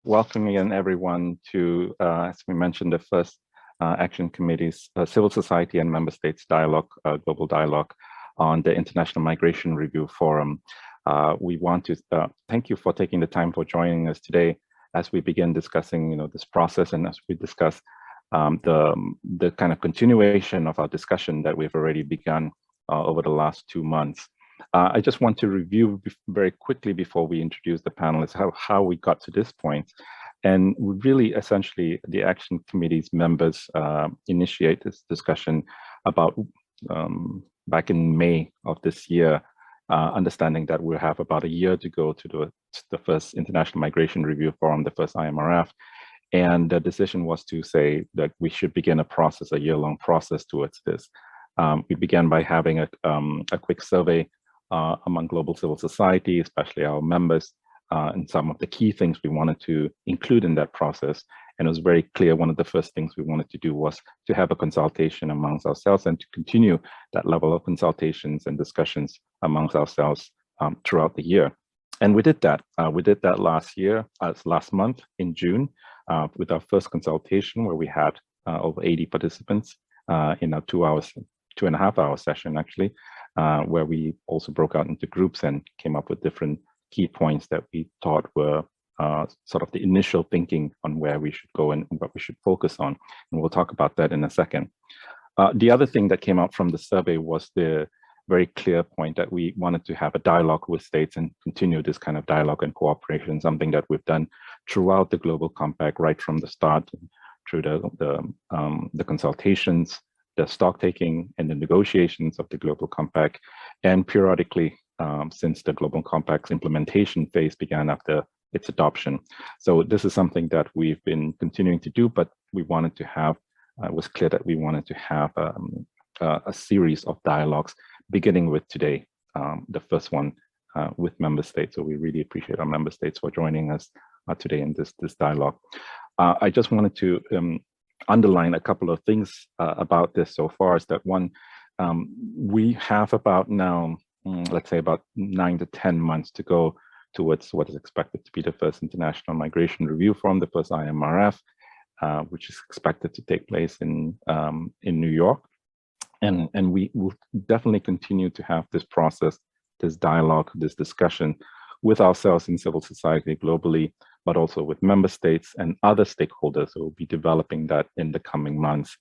Welcome again, everyone, to, as we mentioned, the first Action Committee's Civil Society and Member States Dialogue, Global Dialogue on the International Migration Review Forum. We want to thank you for taking the time for joining us today as we begin discussing, this process, and as we discuss the kind of continuation of our discussion that we've already begun over the last 2 months. I just want to review very quickly before we introduce the panelists how we got to this point. And really, essentially, the Action Committee's members initiate this discussion about back in May of this year, understanding that we'll have about a year to go to the first International Migration Review Forum, the first IMRF. And the decision was to say that we should begin a year-long process towards this. We began by having a quick survey among global civil society, especially our members, and some of the key things we wanted to include in that process. And it was very clear one of the first things we wanted to do was to have a consultation amongst ourselves and to continue that level of consultations and discussions amongst ourselves throughout the year. And we did that. We did that last month in June, with our first consultation where we had over 80 participants in a 2.5-hour session, actually, where we also broke out into groups and came up with different key points that we thought were sort of the initial thinking on where we should go and what we should focus on. And we'll talk about that in a second. The other thing that came out from the survey was the very clear point that we wanted to have a dialogue with states and continue this kind of dialogue and cooperation, something that we've done throughout the Global Compact, right from the start, through the consultations, the stock taking and the negotiations of the Global Compact, and periodically since the Global Compact's implementation phase began after its adoption. So this is something that we've been continuing to do, but we wanted to have, it was clear that we wanted to have a series of dialogues, beginning with today, the first one with member states. So we really appreciate our member states for joining us today in this dialogue. I just wanted to underline a couple of things about this so far. Is that one, we have about now, let's say about 9 to 10 months to go towards what is expected to be the first International Migration Review Forum, the first IMRF, which is expected to take place in New York. And we will definitely continue to have this process, this dialogue, this discussion with ourselves in civil society globally, but also with member states and other stakeholders who will be developing that in the coming months.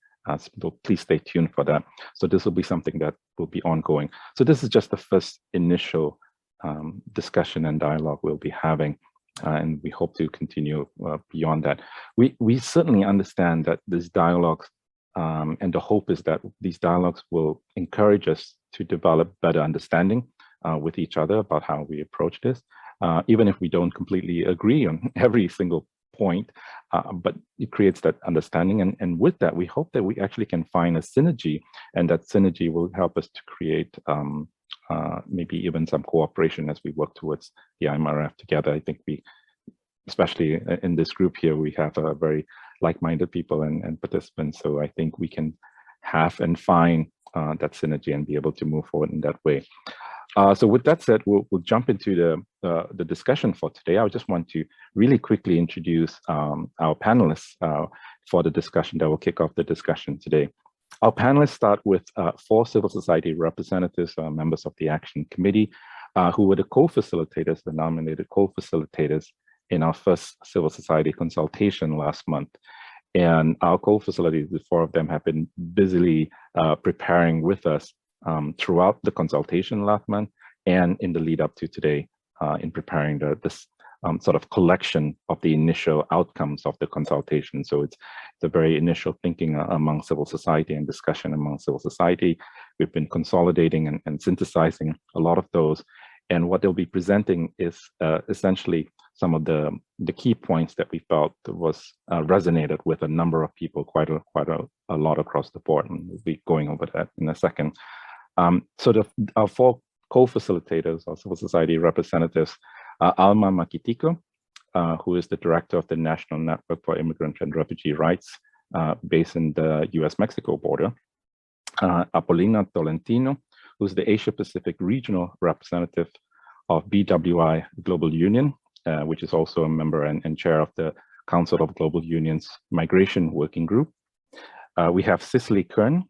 So please stay tuned for that. So this will be something that will be ongoing. So this is just the first initial discussion and dialogue we'll be having, and we hope to continue beyond that. We certainly understand that these dialogues, and the hope is that these dialogues will encourage us to develop better understanding with each other about how we approach this, even if we don't completely agree on every single point, but it creates that understanding. And with that, we hope that we actually can find a synergy, and that synergy will help us to create maybe even some cooperation as we work towards the IMRF together. I think we, especially in this group here, we have a very like-minded people and participants. So I think we can have and find that synergy and be able to move forward in that way. So with that said, we'll jump into the discussion for today. I just want to really quickly introduce our panelists for the discussion that will kick off the discussion today. Our panelists start with 4 civil society representatives, members of the Action Committee, who were the co-facilitators, the nominated co-facilitators in our first civil society consultation last month. And our co-facilitators, the 4 of them, have been busily preparing with us throughout the consultation last month and in the lead up to today in preparing this sort of collection of the initial outcomes of the consultation. So it's the very initial thinking among civil society and discussion among civil society. We've been consolidating and synthesizing a lot of those. And what they'll be presenting is essentially some of the key points that we felt was resonated with a number of people, quite a lot across the board. And we'll be going over that in a second. So our 4 co-facilitators, our civil society representatives, Alma Makitiko, who is the director of the National Network for Immigrant and Refugee Rights, based in the US-Mexico border. Apolina Tolentino, who's the Asia Pacific Regional Representative of BWI Global Union, which is also a member and chair of the Council of Global Unions Migration Working Group. We have Cicely Kern,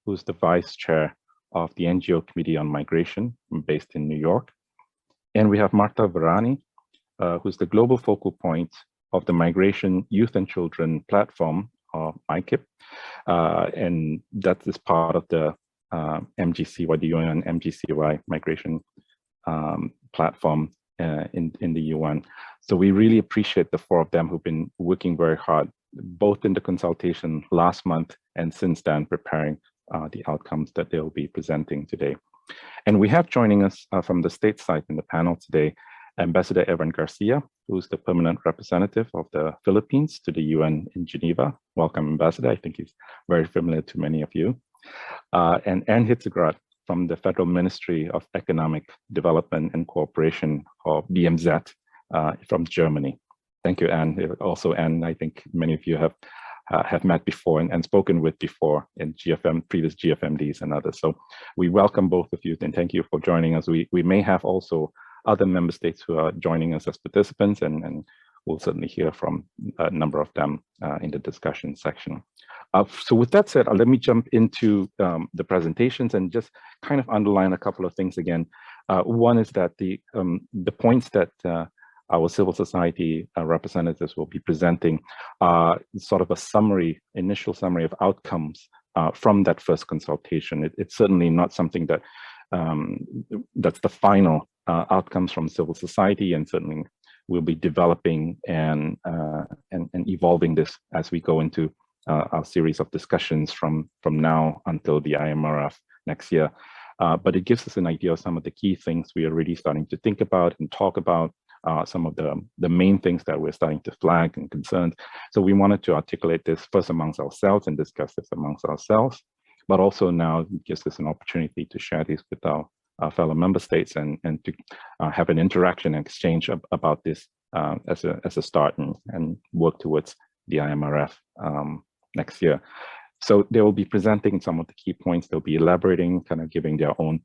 who's the vice chair of the NGO Committee on Migration, based in New York. And we have Marta Varani, who's the global focal point of the Migration Youth and Children Platform, or MICIP. And that is part of the MGCY, the UN MGCY migration platform in the UN. So we really appreciate the four of them who've been working very hard, both in the consultation last month and since then, preparing the outcomes that they'll be presenting today. And we have joining us from the state side in the panel today, Ambassador Evan Garcia, who's the permanent representative of the Philippines to the UN in Geneva. Welcome, Ambassador. I think he's very familiar to many of you. And Anne Hitzegrad from the Federal Ministry of Economic Development and Cooperation, or BMZ, from Germany. Thank you, Anne. Also, Anne, I think many of you have met before and spoken with before in previous GFMDs and others. So we welcome both of you and thank you for joining us. We may have also other member states who are joining us as participants, and we'll certainly hear from a number of them in the discussion section. So with that said, let me jump into the presentations and just kind of underline a couple of things again. One is that the points that our civil society representatives will be presenting are sort of a summary, initial summary of outcomes from that first consultation. It's certainly not something that that's the final outcomes from civil society, and certainly we'll be developing and evolving this as we go into our series of discussions from now until the IMRF next year. But it gives us an idea of some of the key things we are really starting to think about and talk about, some of the main things that we're starting to flag and concerns. So we wanted to articulate this first amongst ourselves and discuss this amongst ourselves, but also now it gives us an opportunity to share these with our fellow member states and to have an interaction and exchange about this as a start and work towards the IMRF next year. So they will be presenting some of the key points. They'll be elaborating, kind of giving their own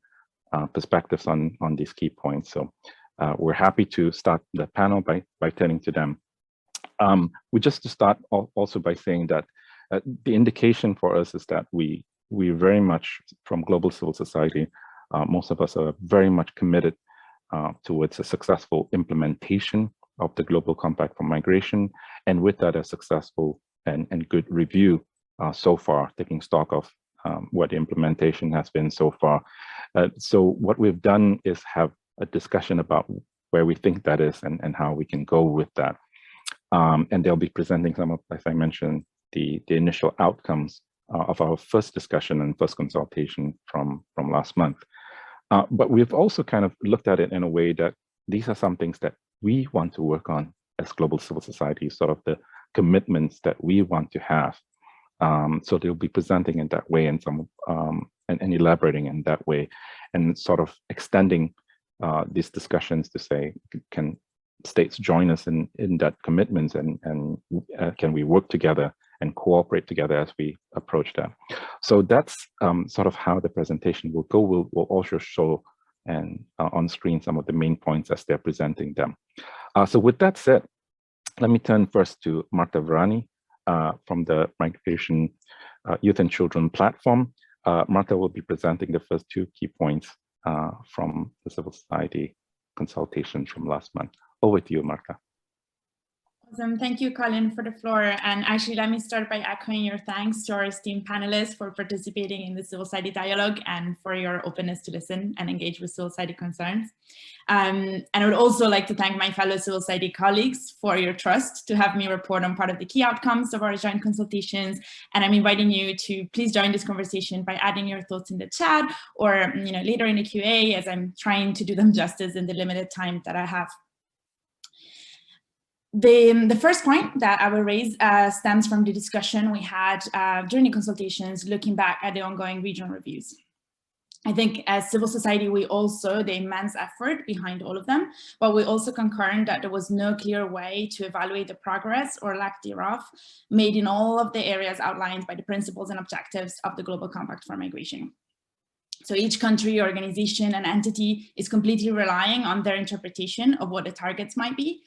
perspectives on these key points. So we're happy to start the panel by turning to them. We just to start also by saying that the indication for us is that we very much, from global civil society, most of us are very much committed towards a successful implementation of the Global Compact for Migration, and with that a successful and good review so far, taking stock of what the implementation has been so far. So what we've done is have a discussion about where we think that is and how we can go with that. And they'll be presenting some of, as I mentioned, the initial outcomes of our first discussion and first consultation from last month. But we've also kind of looked at it in a way that these are some things that we want to work on as global civil society, sort of the commitments that we want to have. So they'll be presenting in that way and and elaborating in that way, and sort of extending these discussions to say, can states join us in that commitments, and can we work together and cooperate together as we approach that. So that's sort of how the presentation will go. We'll also show and on screen some of the main points as they're presenting them. So with that said, let me turn first to Marta Varani from the Migration Youth and Children Platform. Marta will be presenting the first two key points from the civil society consultation from last month. Over to you, Marta. Awesome. Thank you, Colin, for the floor. And actually, let me start by echoing your thanks to our esteemed panelists for participating in the civil society dialogue and for your openness to listen and engage with civil society concerns. And I would also like to thank my fellow civil society colleagues for your trust to have me report on part of the key outcomes of our joint consultations. And I'm inviting you to please join this conversation by adding your thoughts in the chat or later in the QA, as I'm trying to do them justice in the limited time that I have. The first point that I will raise stems from the discussion we had during the consultations, looking back at the ongoing regional reviews. I think as civil society, we also, the immense effort behind all of them, but we also concurred that there was no clear way to evaluate the progress or lack thereof made in all of the areas outlined by the principles and objectives of the Global Compact for Migration. So each country, organization, and entity is completely relying on their interpretation of what the targets might be,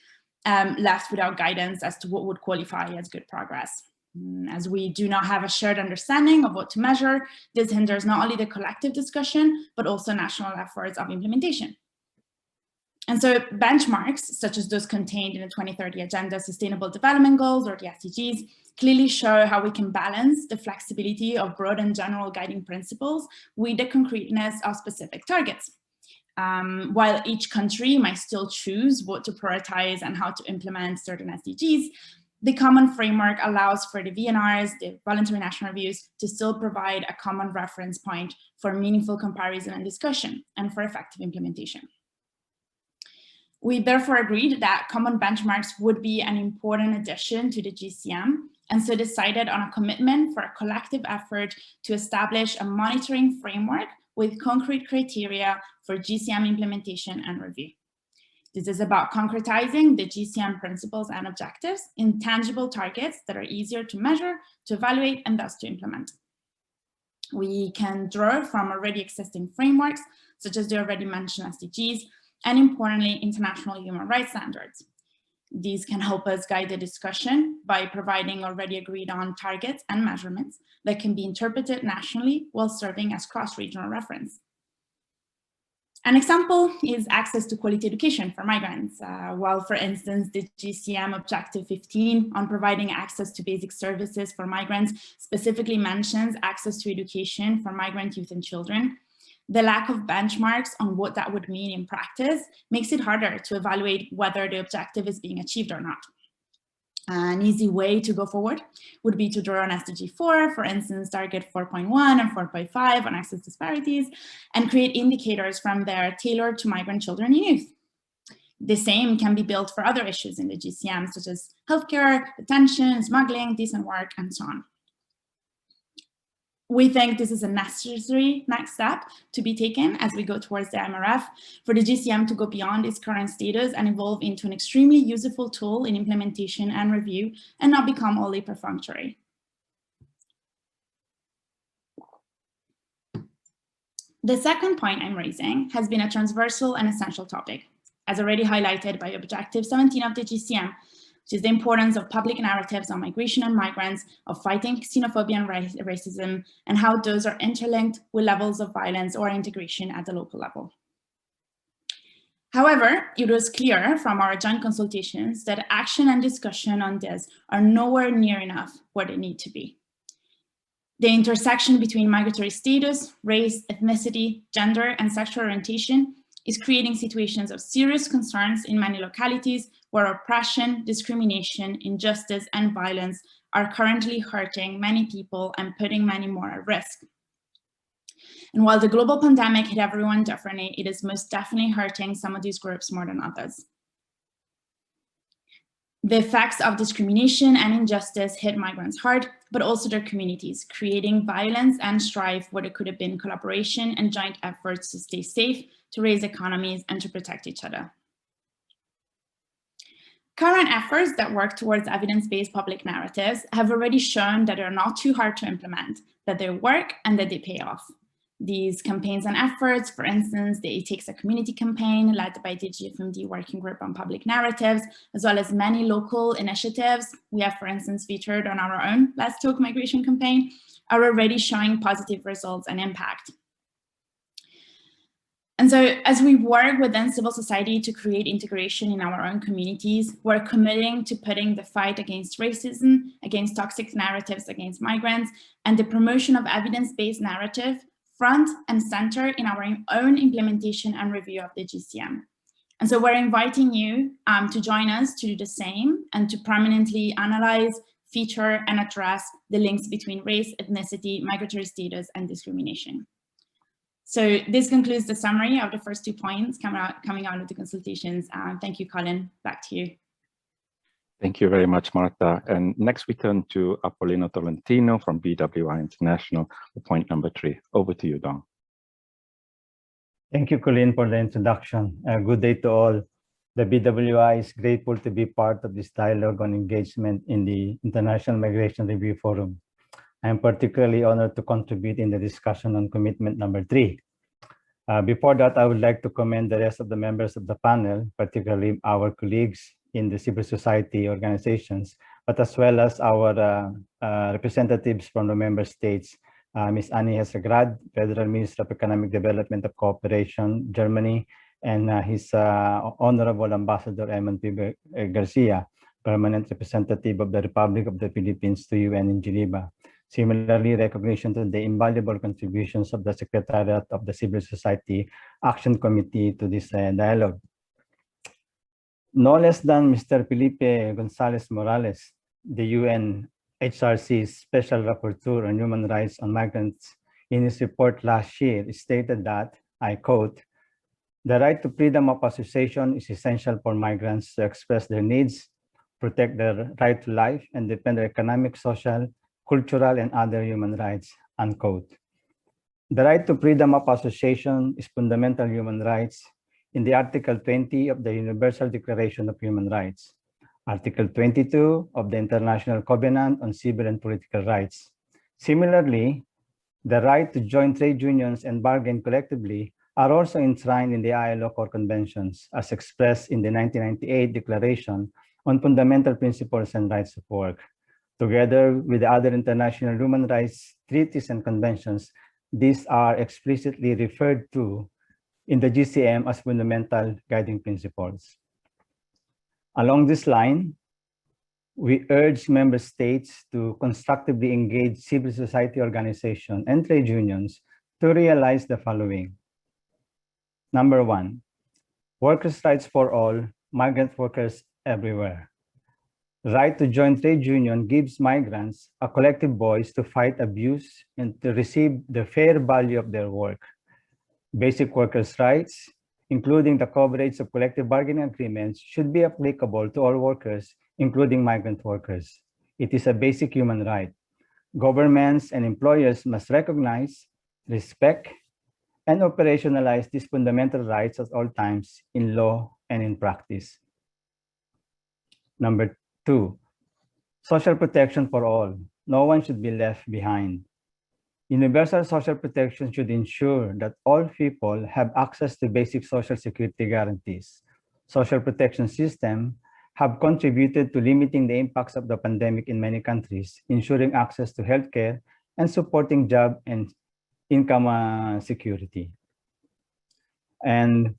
left without guidance as to what would qualify as good progress. As we do not have a shared understanding of what to measure, this hinders not only the collective discussion, but also national efforts of implementation. And so benchmarks, such as those contained in the 2030 Agenda Sustainable Development Goals, or the SDGs, clearly show how we can balance the flexibility of broad and general guiding principles with the concreteness of specific targets. While each country might still choose what to prioritize and how to implement certain SDGs, the common framework allows for the VNRs, the voluntary national reviews, to still provide a common reference point for meaningful comparison and discussion and for effective implementation. We therefore agreed that common benchmarks would be an important addition to the GCM, and so decided on a commitment for a collective effort to establish a monitoring framework with concrete criteria for GCM implementation and review. This is about concretizing the GCM principles and objectives in tangible targets that are easier to measure, to evaluate, and thus to implement. We can draw from already existing frameworks, such as the already mentioned SDGs, and importantly, international human rights standards. These can help us guide the discussion by providing already agreed on targets and measurements that can be interpreted nationally while serving as cross-regional reference. An example is access to quality education for migrants. While, for instance, the GCM Objective 15 on providing access to basic services for migrants specifically mentions access to education for migrant youth and children, the lack of benchmarks on what that would mean in practice makes it harder to evaluate whether the objective is being achieved or not. An easy way to go forward would be to draw on SDG 4, for instance, target 4.1 and 4.5 on access disparities, and create indicators from there tailored to migrant children and youth. The same can be built for other issues in the GCM, such as healthcare, detention, smuggling, decent work, and so on. We think this is a necessary next step to be taken as we go towards the IMRF for the GCM to go beyond its current status and evolve into an extremely useful tool in implementation and review and not become only perfunctory. The second point I'm raising has been a transversal and essential topic, as already highlighted by Objective 17 of the GCM, which is the importance of public narratives on migration and migrants, of fighting xenophobia and racism, and how those are interlinked with levels of violence or integration at the local level. However, it was clear from our joint consultations that action and discussion on this are nowhere near enough where they need to be. The intersection between migratory status, race, ethnicity, gender, and sexual orientation is creating situations of serious concerns in many localities where oppression, discrimination, injustice, and violence are currently hurting many people and putting many more at risk. And while the global pandemic hit everyone differently, it is most definitely hurting some of these groups more than others. The effects of discrimination and injustice hit migrants hard, but also their communities, creating violence and strife where there could have been collaboration and joint efforts to stay safe, to raise economies, and to protect each other. Current efforts that work towards evidence-based public narratives have already shown that they're not too hard to implement, that they work and that they pay off. These campaigns and efforts, for instance, the It Takes a Community campaign led by the GFMD Working Group on Public Narratives, as well as many local initiatives we have, for instance, featured on our own Let's Talk Migration campaign, are already showing positive results and impact. And so as we work within civil society to create integration in our own communities, we're committing to putting the fight against racism, against toxic narratives against migrants, and the promotion of evidence-based narrative front and center in our own implementation and review of the GCM. And so we're inviting you to join us to do the same and to prominently analyze, feature, and address the links between race, ethnicity, migratory status, and discrimination. So this concludes the summary of the first 2 points coming out of the consultations. Thank you, Colin. Back to you. Thank you very much, Marta. And next we turn to Apollino Tolentino from BWI International for point number 3. Over to you, Don. Thank you, Colin, for the introduction. Good day to all. The BWI is grateful to be part of this dialogue on engagement in the International Migration Review Forum. I am particularly honored to contribute in the discussion on commitment number 3. Before that, I would like to commend the rest of the members of the panel, particularly our colleagues in the civil society organizations, but as well as our representatives from the member states, Ms. Annie Hesegrad, Federal Minister of Economic Development of Cooperation, Germany, and his Honorable Ambassador Eamon P. Garcia, Permanent Representative of the Republic of the Philippines to UN in Geneva. Similarly, recognition to the invaluable contributions of the Secretariat of the Civil Society Action Committee to this dialogue. No less than Mr. Felipe Gonzalez Morales, the UN HRC's Special Rapporteur on Human Rights on Migrants, in his report last year, stated that, I quote, "The right to freedom of association is essential for migrants to express their needs, protect their right to life, and defend their economic, social, cultural, and other human rights," unquote. The right to freedom of association is fundamental human rights in the Article 20 of the Universal Declaration of Human Rights, Article 22 of the International Covenant on Civil and Political Rights. Similarly, the right to join trade unions and bargain collectively are also enshrined in the ILO core conventions as expressed in the 1998 Declaration on Fundamental Principles and Rights of Work. Together with the other international human rights treaties and conventions, these are explicitly referred to in the GCM as fundamental guiding principles. Along this line, we urge member states to constructively engage civil society organizations and trade unions to realize the following. Number one, workers' rights for all, migrant workers everywhere. Right to join trade union gives migrants a collective voice to fight abuse and to receive the fair value of their work. Basic workers' rights, including the coverage of collective bargaining agreements, should be applicable to all workers, including migrant workers. It is a basic human right. Governments and employers must recognize, respect, and operationalize these fundamental rights at all times in law and in practice. Number two, social protection for all. No one should be left behind. Universal social protection should ensure that all people have access to basic social security guarantees. Social protection systems have contributed to limiting the impacts of the pandemic in many countries, ensuring access to healthcare and supporting job and income security. And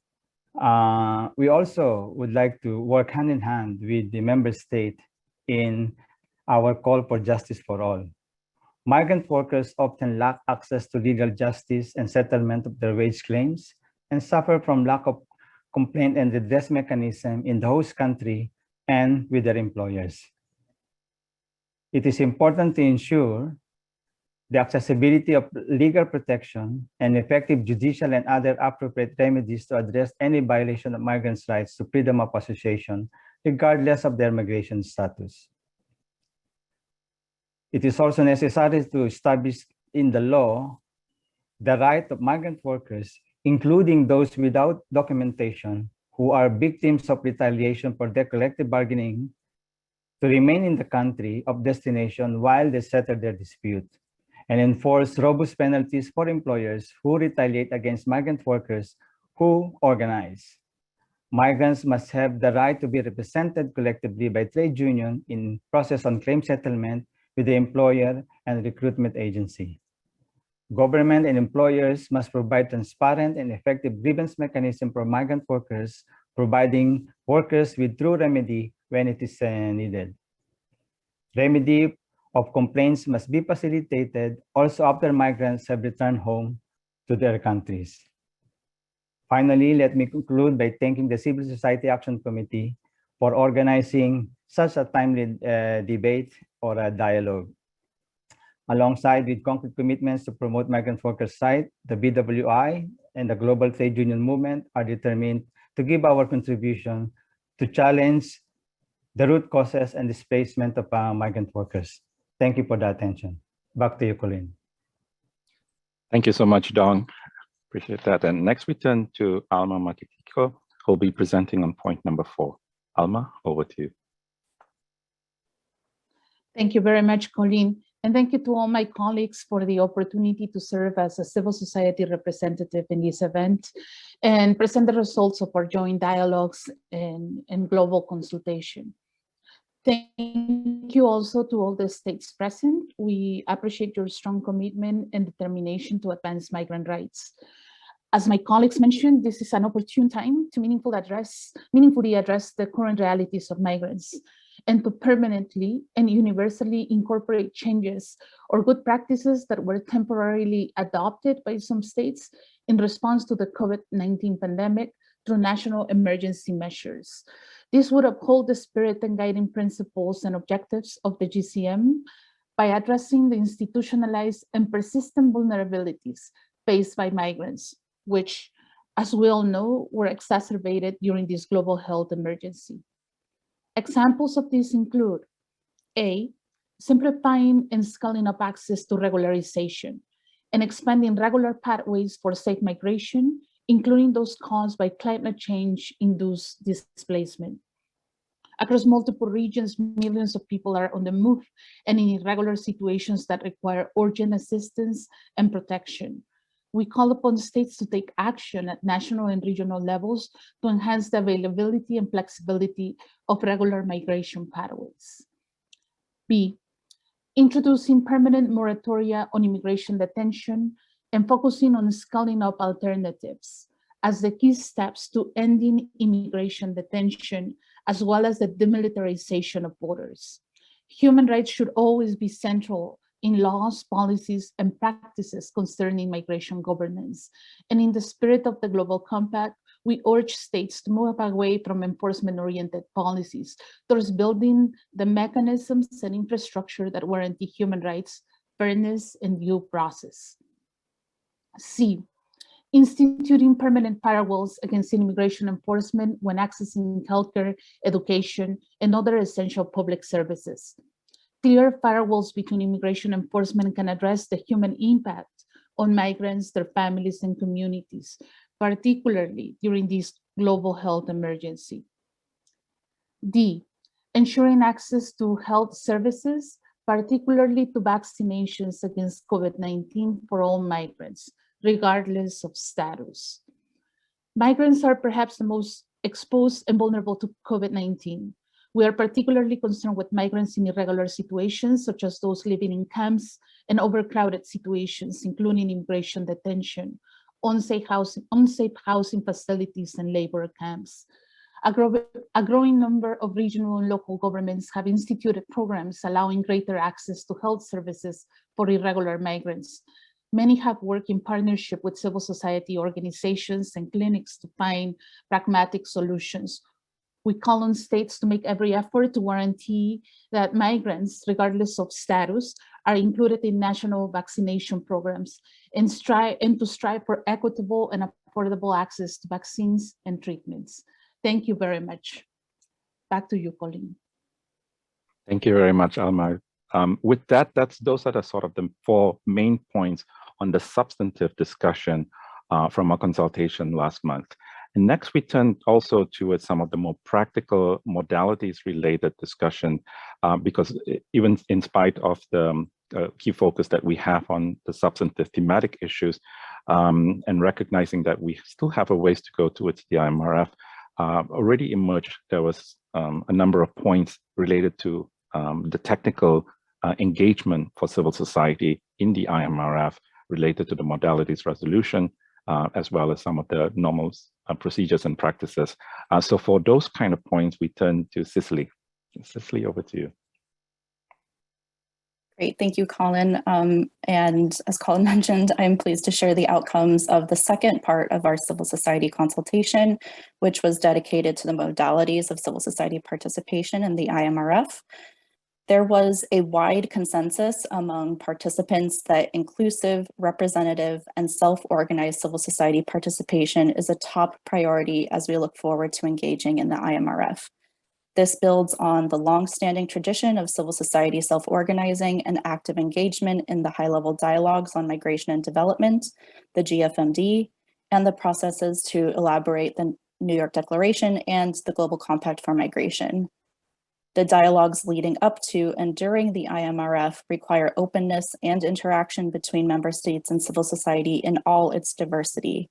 we also would like to work hand in hand with the member state in our call for justice for all. Migrant workers often lack access to legal justice and settlement of their wage claims and suffer from lack of complaint and redress mechanism in the host country and with their employers. It is important to ensure the accessibility of legal protection and effective judicial and other appropriate remedies to address any violation of migrants' rights to freedom of association, regardless of their migration status. It is also necessary to establish in the law the right of migrant workers, including those without documentation who are victims of retaliation for their collective bargaining, to remain in the country of destination while they settle their dispute, and enforce robust penalties for employers who retaliate against migrant workers who organize. Migrants must have the right to be represented collectively by trade union in process on claim settlement with the employer and recruitment agency. Government and employers must provide transparent and effective grievance mechanism for migrant workers, providing workers with true remedy when it is needed. Remedy of complaints must be facilitated also after migrants have returned home to their countries. Finally, let me conclude by thanking the Civil Society Action Committee for organizing such a timely debate or a dialogue. Alongside with concrete commitments to promote migrant workers' rights, the BWI and the global trade union movement are determined to give our contribution to challenge the root causes and displacement of migrant workers. Thank you for the attention. Back to you, Colleen. Thank you so much, Dong. Appreciate that. And next we turn to Alma Makikiko, who will be presenting on point number 4. Alma, over to you. Thank you very much, Colleen. And thank you to all my colleagues for the opportunity to serve as a civil society representative in this event and present the results of our joint dialogues and global consultation. Thank you also to all the states present. We appreciate your strong commitment and determination to advance migrant rights. As my colleagues mentioned, this is an opportune time to meaningfully address the current realities of migrants and to permanently and universally incorporate changes or good practices that were temporarily adopted by some states in response to the COVID-19 pandemic through national emergency measures. This would uphold the spirit and guiding principles and objectives of the GCM by addressing the institutionalized and persistent vulnerabilities faced by migrants, which, as we all know, were exacerbated during this global health emergency. Examples of this include A, simplifying and scaling up access to regularization and expanding regular pathways for safe migration, including those caused by climate change-induced displacement. Across multiple regions, millions of people are on the move and in irregular situations that require urgent assistance and protection. We call upon states to take action at national and regional levels to enhance the availability and flexibility of regular migration pathways. B, introducing permanent moratoria on immigration detention and focusing on scaling up alternatives as the key steps to ending immigration detention, as well as the demilitarization of borders. Human rights should always be central in laws, policies, and practices concerning migration governance. And in the spirit of the Global Compact, we urge states to move away from enforcement-oriented policies towards building the mechanisms and infrastructure that guarantee human rights, fairness, and due process. C, instituting permanent firewalls against immigration enforcement when accessing healthcare, education, and other essential public services. Clear firewalls between immigration enforcement can address the human impact on migrants, their families, and communities, particularly during this global health emergency. D, ensuring access to health services, particularly to vaccinations against COVID-19 for all migrants, regardless of status. Migrants are perhaps the most exposed and vulnerable to COVID-19. We are particularly concerned with migrants in irregular situations, such as those living in camps and overcrowded situations, including immigration detention, unsafe housing facilities, and labor camps. A growing number of regional and local governments have instituted programs allowing greater access to health services for irregular migrants. Many have worked in partnership with civil society organizations and clinics to find pragmatic solutions. We call on states to make every effort to guarantee that migrants, regardless of status, are included in national vaccination programs and to strive for equitable and affordable access to vaccines and treatments. Thank you very much. Back to you, Colleen. Thank you very much, Alma. With that, those are the sort of the 4 main points on the substantive discussion from our consultation last month. And next, we turn also to some of the more practical modalities related discussion, because even in spite of the key focus that we have on the substantive thematic issues, and recognizing that we still have a ways to go towards the IMRF, already emerged, there was a number of points related to the technical engagement for civil society in the IMRF related to the modalities resolution, as well as some of the normal procedures and practices. So for those kind of points, we turn to Cicely. Cicely, over to you. Great, thank you, Colin. And as Colin mentioned, I'm pleased to share the outcomes of the second part of our civil society consultation, which was dedicated to the modalities of civil society participation in the IMRF. There was a wide consensus among participants that inclusive, representative, and self-organized civil society participation is a top priority as we look forward to engaging in the IMRF. This builds on the long-standing tradition of civil society self-organizing and active engagement in the high-level dialogues on migration and development, the GFMD, and the processes to elaborate the New York Declaration and the Global Compact for Migration. The dialogues leading up to and during the IMRF require openness and interaction between member states and civil society in all its diversity.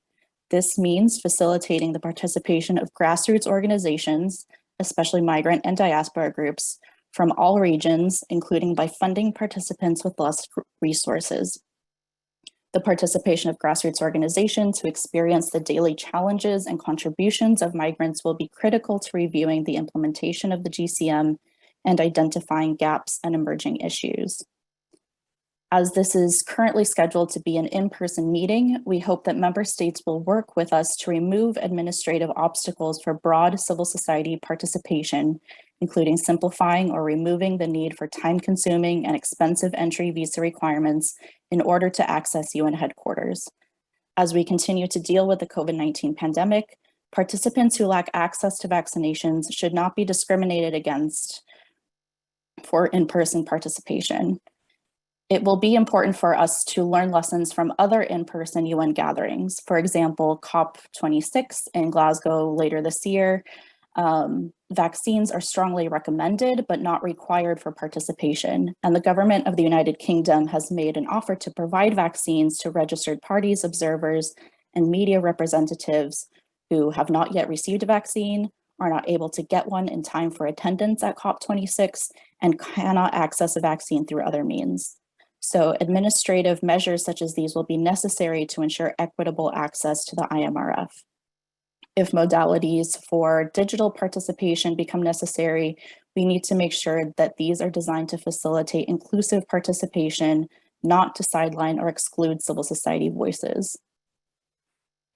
This means facilitating the participation of grassroots organizations, especially migrant and diaspora groups, from all regions, including by funding participants with less resources. The participation of grassroots organizations who experience the daily challenges and contributions of migrants will be critical to reviewing the implementation of the GCM and identifying gaps and emerging issues. As this is currently scheduled to be an in-person meeting, we hope that member states will work with us to remove administrative obstacles for broad civil society participation, including simplifying or removing the need for time-consuming and expensive entry visa requirements in order to access UN headquarters. As we continue to deal with the COVID-19 pandemic, participants who lack access to vaccinations should not be discriminated against for in-person participation. It will be important for us to learn lessons from other in-person UN gatherings. For example, COP26 in Glasgow later this year. Vaccines are strongly recommended, but not required for participation. And the government of the United Kingdom has made an offer to provide vaccines to registered parties, observers, and media representatives who have not yet received a vaccine, are not able to get one in time for attendance at COP26, and cannot access a vaccine through other means. So administrative measures such as these will be necessary to ensure equitable access to the IMRF. If modalities for digital participation become necessary, we need to make sure that these are designed to facilitate inclusive participation, not to sideline or exclude civil society voices.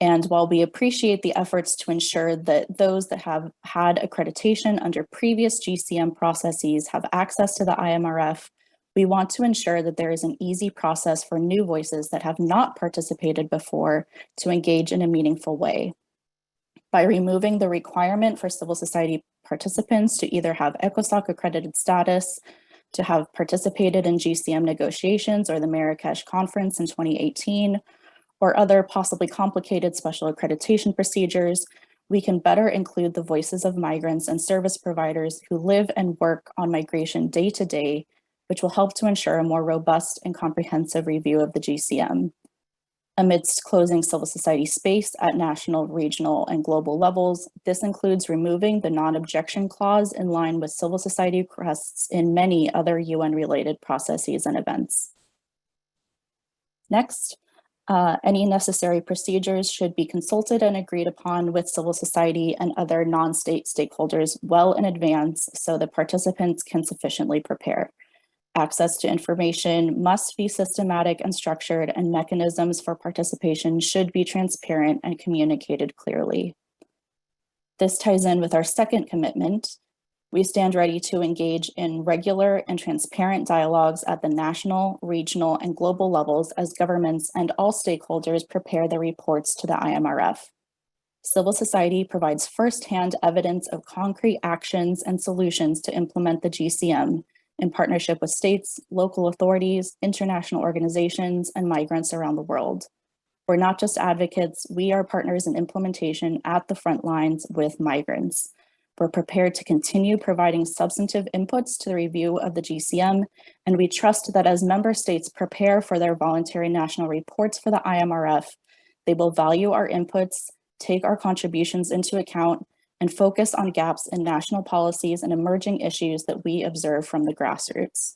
And while we appreciate the efforts to ensure that those that have had accreditation under previous GCM processes have access to the IMRF, we want to ensure that there is an easy process for new voices that have not participated before to engage in a meaningful way. By removing the requirement for civil society participants to either have ECOSOC accredited status, to have participated in GCM negotiations or the Marrakesh Conference in 2018, or other possibly complicated special accreditation procedures, we can better include the voices of migrants and service providers who live and work on migration day to day, which will help to ensure a more robust and comprehensive review of the GCM. Amidst closing civil society space at national, regional, and global levels, this includes removing the non-objection clause in line with civil society requests in many other UN-related processes and events. Next, any necessary procedures should be consulted and agreed upon with civil society and other non-state stakeholders well in advance so that participants can sufficiently prepare. Access to information must be systematic and structured, and mechanisms for participation should be transparent and communicated clearly. This ties in with our second commitment. We stand ready to engage in regular and transparent dialogues at the national, regional, and global levels as governments and all stakeholders prepare their reports to the IMRF. Civil society provides firsthand evidence of concrete actions and solutions to implement the GCM in partnership with states, local authorities, international organizations, and migrants around the world. We're not just advocates, we are partners in implementation at the front lines with migrants. We're prepared to continue providing substantive inputs to the review of the GCM, and we trust that as member states prepare for their voluntary national reports for the IMRF, they will value our inputs, take our contributions into account, and focus on gaps in national policies and emerging issues that we observe from the grassroots.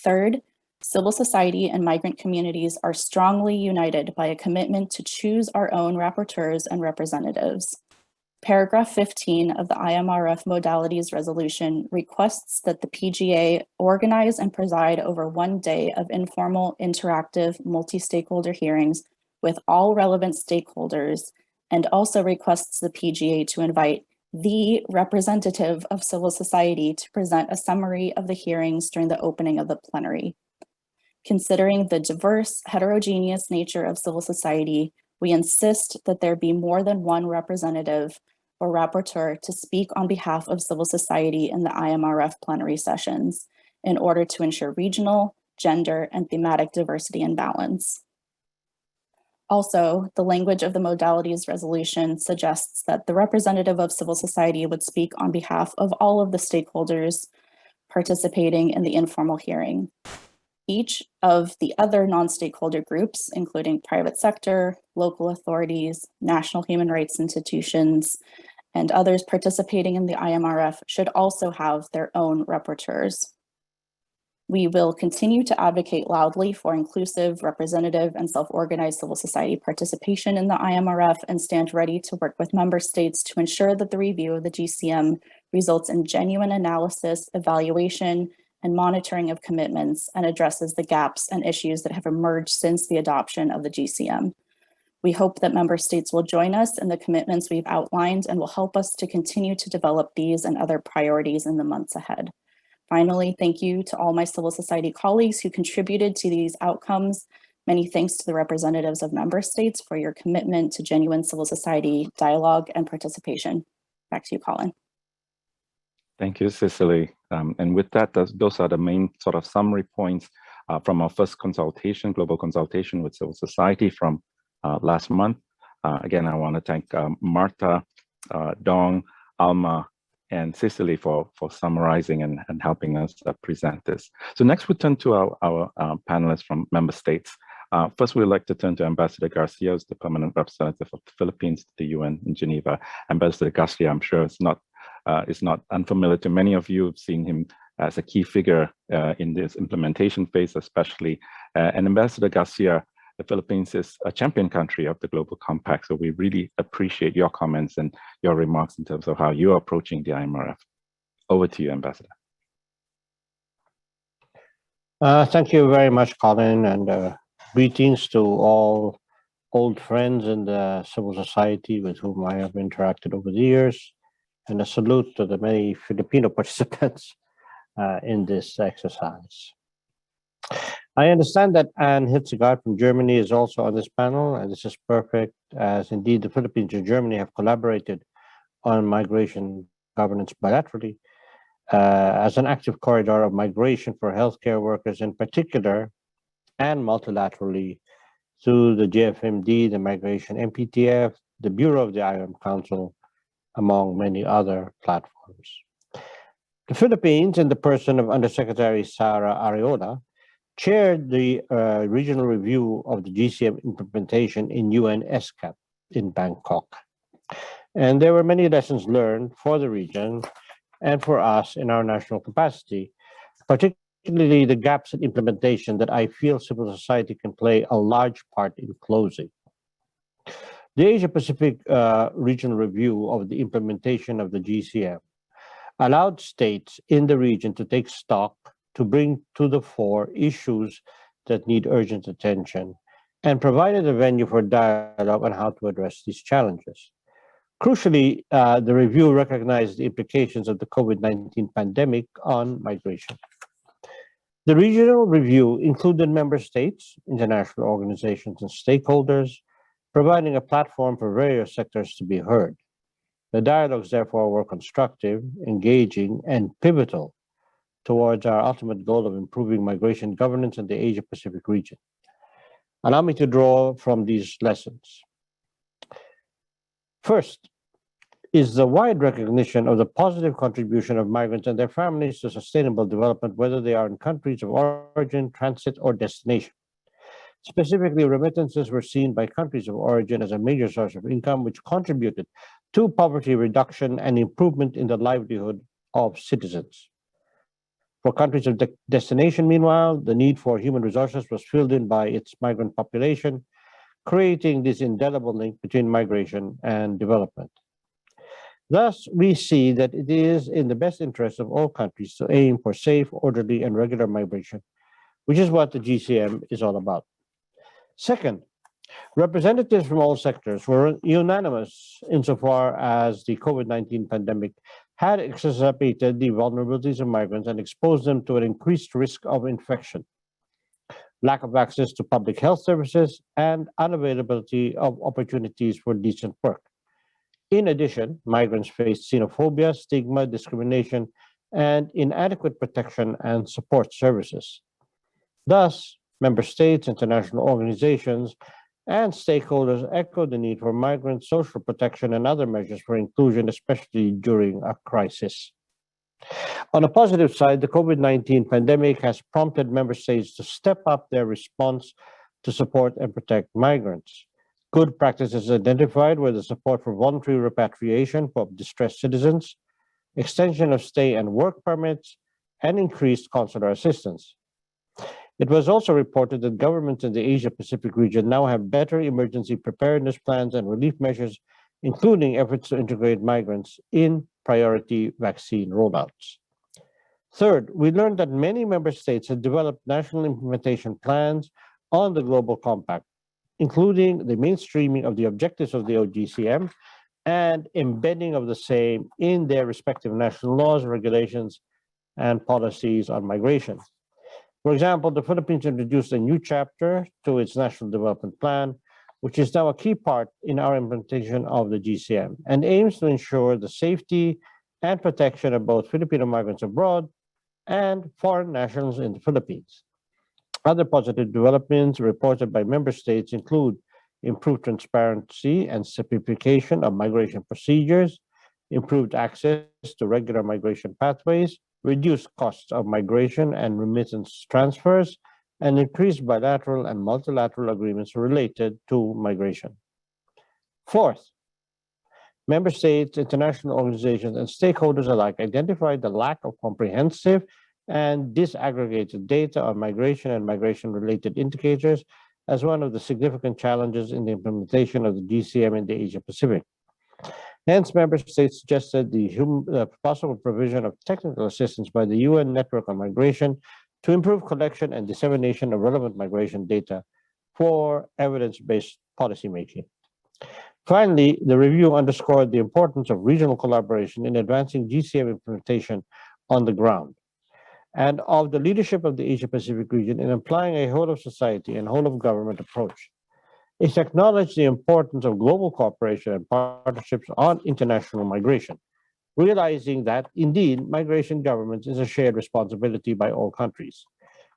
Third, civil society and migrant communities are strongly united by a commitment to choose our own rapporteurs and representatives. Paragraph 15 of the IMRF Modalities Resolution requests that the PGA organize and preside over 1 day of informal, interactive, multi-stakeholder hearings with all relevant stakeholders, and also requests the PGA to invite the representative of civil society to present a summary of the hearings during the opening of the plenary. Considering the diverse, heterogeneous nature of civil society, we insist that there be more than one representative or rapporteur to speak on behalf of civil society in the IMRF plenary sessions in order to ensure regional, gender, and thematic diversity and balance. Also, the language of the modalities resolution suggests that the representative of civil society would speak on behalf of all of the stakeholders participating in the informal hearing. Each of the other non-stakeholder groups, including private sector, local authorities, national human rights institutions, and others participating in the IMRF, should also have their own rapporteurs. We will continue to advocate loudly for inclusive, representative, and self-organized civil society participation in the IMRF and stand ready to work with member states to ensure that the review of the GCM results in genuine analysis, evaluation, and monitoring of commitments and addresses the gaps and issues that have emerged since the adoption of the GCM. We hope that member states will join us in the commitments we've outlined and will help us to continue to develop these and other priorities in the months ahead. Finally, thank you to all my civil society colleagues who contributed to these outcomes. Many thanks to the representatives of member states for your commitment to genuine civil society dialogue and participation. Back to you, Colin. Thank you, Cicely. And with that, those are the main sort of summary points from our first consultation, global consultation with civil society from last month. Again, I want to thank Martha, Dong, Alma, and Cicely for summarizing and helping us present this. So next we turn to our panelists from member states. First, we'd like to turn to Ambassador Garcia, who's the permanent representative of the Philippines to the UN in Geneva. Ambassador Garcia, I'm sure is not unfamiliar to many of you. Have seen him as a key figure in this implementation phase, especially. And Ambassador Garcia, the Philippines is a champion country of the Global Compact, so we really appreciate your comments and your remarks in terms of how you're approaching the IMRF. Over to you, Ambassador. Thank you very much, Colin, and greetings to all old friends in the civil society with whom I have interacted over the years, and a salute to the many Filipino participants in this exercise. I understand that Anne Hitzegard from Germany is also on this panel, and this is perfect, as indeed the Philippines and Germany have collaborated on migration governance bilaterally as an active corridor of migration for healthcare workers in particular, and multilaterally through the JFMD, the Migration MPTF, the Bureau of the IOM Council, among many other platforms. The Philippines, in the person of Undersecretary Sara Arreola, chaired the regional review of the GCM implementation in UN ESCAP in Bangkok. And there were many lessons learned for the region and for us in our national capacity, particularly the gaps in implementation that I feel civil society can play a large part in closing. The Asia-Pacific regional review of the implementation of the GCM allowed states in the region to take stock, to bring to the fore issues that need urgent attention, and provided a venue for dialogue on how to address these challenges. Crucially, the review recognized the implications of the COVID-19 pandemic on migration. The regional review included member states, international organizations, and stakeholders, providing a platform for various sectors to be heard. The dialogues, therefore, were constructive, engaging, and pivotal towards our ultimate goal of improving migration governance in the Asia-Pacific region. Allow me to draw from these lessons. First is the wide recognition of the positive contribution of migrants and their families to sustainable development, whether they are in countries of origin, transit, or destination. Specifically, remittances were seen by countries of origin as a major source of income, which contributed to poverty reduction and improvement in the livelihood of citizens. For countries of destination, meanwhile, the need for human resources was filled in by its migrant population, creating this indelible link between migration and development. Thus, we see that it is in the best interest of all countries to aim for safe, orderly, and regular migration, which is what the GCM is all about. Second, representatives from all sectors were unanimous insofar as the COVID-19 pandemic had exacerbated the vulnerabilities of migrants and exposed them to an increased risk of infection, lack of access to public health services, and unavailability of opportunities for decent work. In addition, migrants faced xenophobia, stigma, discrimination, and inadequate protection and support services. Thus, member states, international organizations, and stakeholders echoed the need for migrant social protection and other measures for inclusion, especially during a crisis. On a positive side, the COVID-19 pandemic has prompted member states to step up their response to support and protect migrants. Good practices identified were the support for voluntary repatriation for distressed citizens, extension of stay and work permits, and increased consular assistance. It was also reported that governments in the Asia-Pacific region now have better emergency preparedness plans and relief measures, including efforts to integrate migrants in priority vaccine rollouts. Third, we learned that many member states have developed national implementation plans on the Global Compact, including the mainstreaming of the objectives of the OGCM and embedding of the same in their respective national laws, regulations, and policies on migration. For example, the Philippines introduced a new chapter to its National Development Plan, which is now a key part in our implementation of the GCM and aims to ensure the safety and protection of both Filipino migrants abroad and foreign nationals in the Philippines. Other positive developments reported by member states include improved transparency and simplification of migration procedures, improved access to regular migration pathways, reduced costs of migration and remittance transfers, and increased bilateral and multilateral agreements related to migration. Fourth, member states, international organizations, and stakeholders alike identified the lack of comprehensive and disaggregated data on migration and migration-related indicators as one of the significant challenges in the implementation of the GCM in the Asia-Pacific. Hence, member states suggested the possible provision of technical assistance by the UN Network on Migration to improve collection and dissemination of relevant migration data for evidence-based policymaking. Finally, the review underscored the importance of regional collaboration in advancing GCM implementation on the ground, and of the leadership of the Asia-Pacific region in applying a whole-of-society and whole-of-government approach. It acknowledged the importance of global cooperation and partnerships on international migration, realizing that, indeed, migration governance is a shared responsibility by all countries.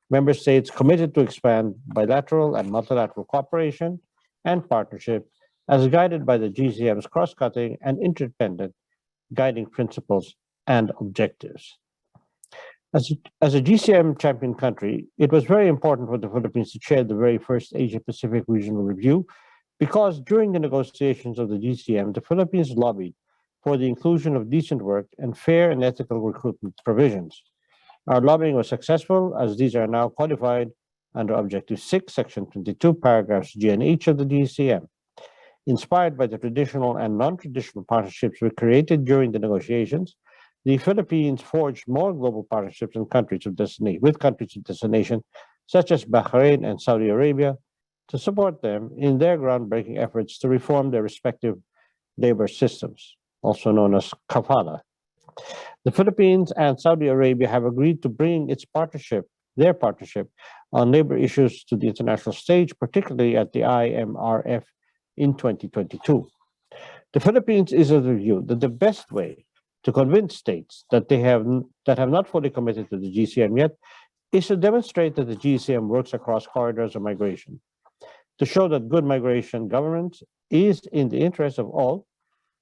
Member states committed to expand bilateral and multilateral cooperation and partnership as guided by the GCM's cross-cutting and interdependent guiding principles and objectives. As a GCM champion country, it was very important for the Philippines to chair the very first Asia-Pacific regional review because during the negotiations of the GCM, the Philippines lobbied for the inclusion of decent work and fair and ethical recruitment provisions. Our lobbying was successful as these are now codified under Objective 6, Section 22, paragraphs G and H of the GCM. Inspired by the traditional and non-traditional partnerships we created during the negotiations, the Philippines forged more global partnerships with countries of destination, such as Bahrain and Saudi Arabia, to support them in their groundbreaking efforts to reform their respective labor systems, also known as kafala. The Philippines and Saudi Arabia have agreed to bring their partnership on labor issues to the international stage, particularly at the IMRF in 2022. The Philippines is of the view that the best way to convince states that have not fully committed to the GCM yet is to demonstrate that the GCM works across corridors of migration, to show that good migration governance is in the interest of all,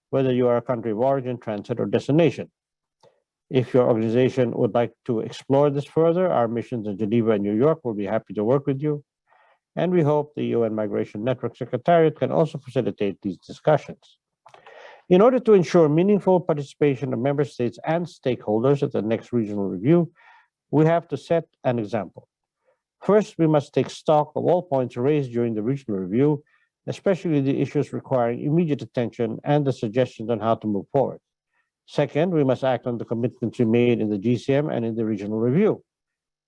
whether you are a country of origin, transit, or destination. If your organization would like to explore this further, our missions in Geneva and New York will be happy to work with you, and we hope the UN Migration Network Secretariat can also facilitate these discussions. In order to ensure meaningful participation of member states and stakeholders at the next regional review, we have to set an example. First, we must take stock of all points raised during the regional review, especially the issues requiring immediate attention and the suggestions on how to move forward. Second, we must act on the commitments we made in the GCM and in the regional review.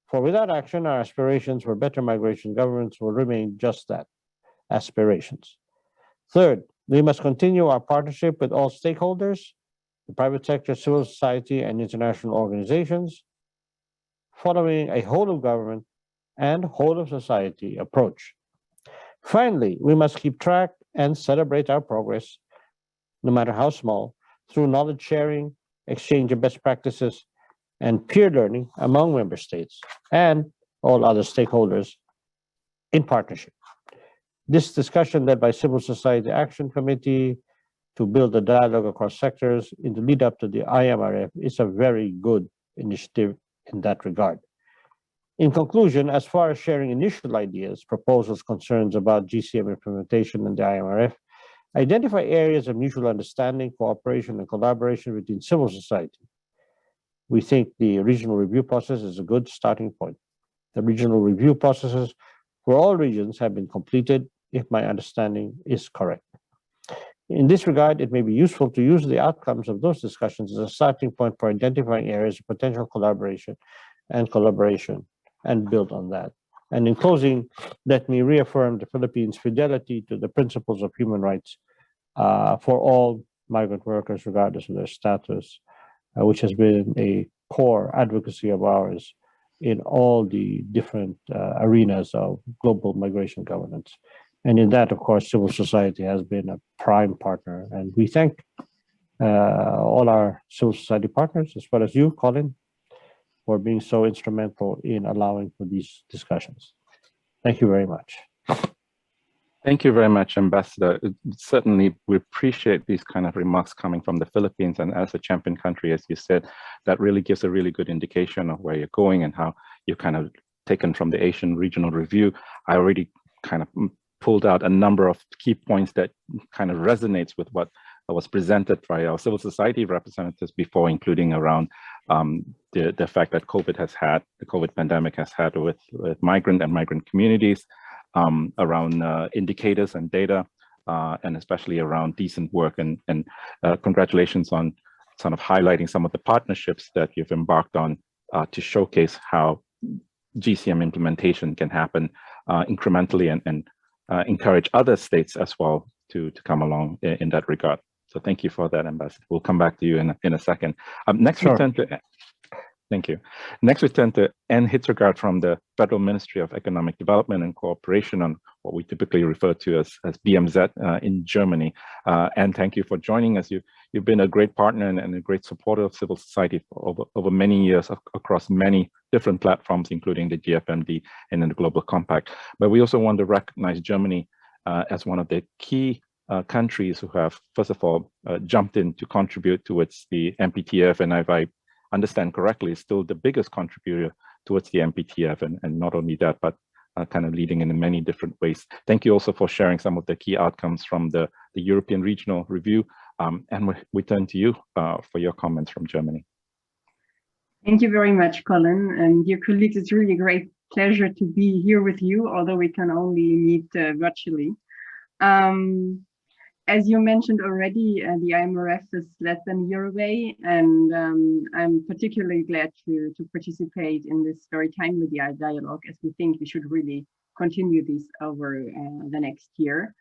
For without action, our aspirations for better migration governance will remain just that, aspirations. Third, we must continue our partnership with all stakeholders, the private sector, civil society, and international organizations, following a whole-of-government and whole-of-society approach. Finally, we must keep track and celebrate our progress, no matter how small, through knowledge sharing, exchange of best practices, and peer learning among member states and all other stakeholders in partnership. This discussion led by Civil Society Action Committee to build a dialogue across sectors in the lead up to the IMRF is a very good initiative in that regard. In conclusion, as far as sharing initial ideas, proposals, concerns about GCM implementation and the IMRF, identify areas of mutual understanding, cooperation, and collaboration between civil society. We think the regional review process is a good starting point. The regional review processes for all regions have been completed, if my understanding is correct. In this regard, it may be useful to use the outcomes of those discussions as a starting point for identifying areas of potential collaboration and collaboration and build on that. And in closing, let me reaffirm the Philippines' fidelity to the principles of human rights for all migrant workers, regardless of their status, which has been a core advocacy of ours in all the different arenas of global migration governance. And in that, of course, civil society has been a prime partner. And we thank all our civil society partners, as well as you, Colin, for being so instrumental in allowing for these discussions. Thank you very much. Thank you very much, Ambassador. Certainly, we appreciate these kind of remarks coming from the Philippines, and as a champion country, as you said, that really gives a really good indication of where you're going and how you're kind of taken from the Asian Regional Review. I already kind of pulled out a number of key points that kind of resonates with what was presented by our civil society representatives before, including around the fact that the COVID pandemic has had with migrant and migrant communities, around indicators and data, and especially around decent work. And congratulations on sort of highlighting some of the partnerships that you've embarked on to showcase how GCM implementation can happen incrementally and encourage other states as well to come along in that regard. So thank you for that, Ambassador. We'll come back to you in a second. Next, sure. Thank you. Next, we turn to Anne Hittergaard from the Federal Ministry of Economic Development and Cooperation on what we typically refer to as BMZ in Germany. Anne, thank you for joining us. You've been a great partner and a great supporter of civil society for over many years across many different platforms, including the GFMD and in the Global Compact. But we also want to recognize Germany as one of the key countries who have, first of all, jumped in to contribute towards the MPTF, and if I understand correctly, is still the biggest contributor towards the MPTF, and not only that, but kind of leading in many different ways. Thank you also for sharing some of the key outcomes from the European Regional Review, and we turn to you for your comments from Germany. Thank you very much, Colin, and dear colleagues. It's really a great pleasure to be here with you, although we can only meet virtually. As you mentioned already, the IMRF is less than a year away, and I'm particularly glad to participate in this very timely dialogue, as we think we should really continue this over the next year.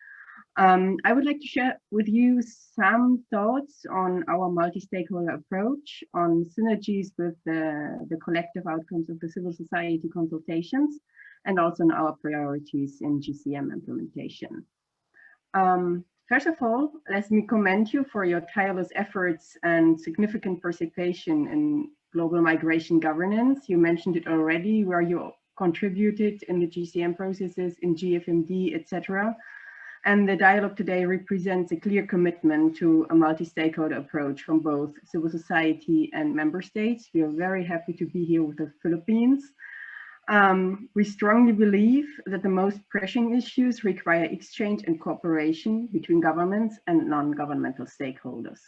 I would like to share with you some thoughts on our multi-stakeholder approach, on synergies with the collective outcomes of the civil society consultations, and also on our priorities in GCM implementation. First of all, let me commend you for your tireless efforts and significant participation in global migration governance. You mentioned it already, where you contributed in the GCM processes, in GFMD, etc. And the dialogue today represents a clear commitment to a multi-stakeholder approach from both civil society and member states. We are very happy to be here with the Philippines. We strongly believe that the most pressing issues require exchange and cooperation between governments and non-governmental stakeholders.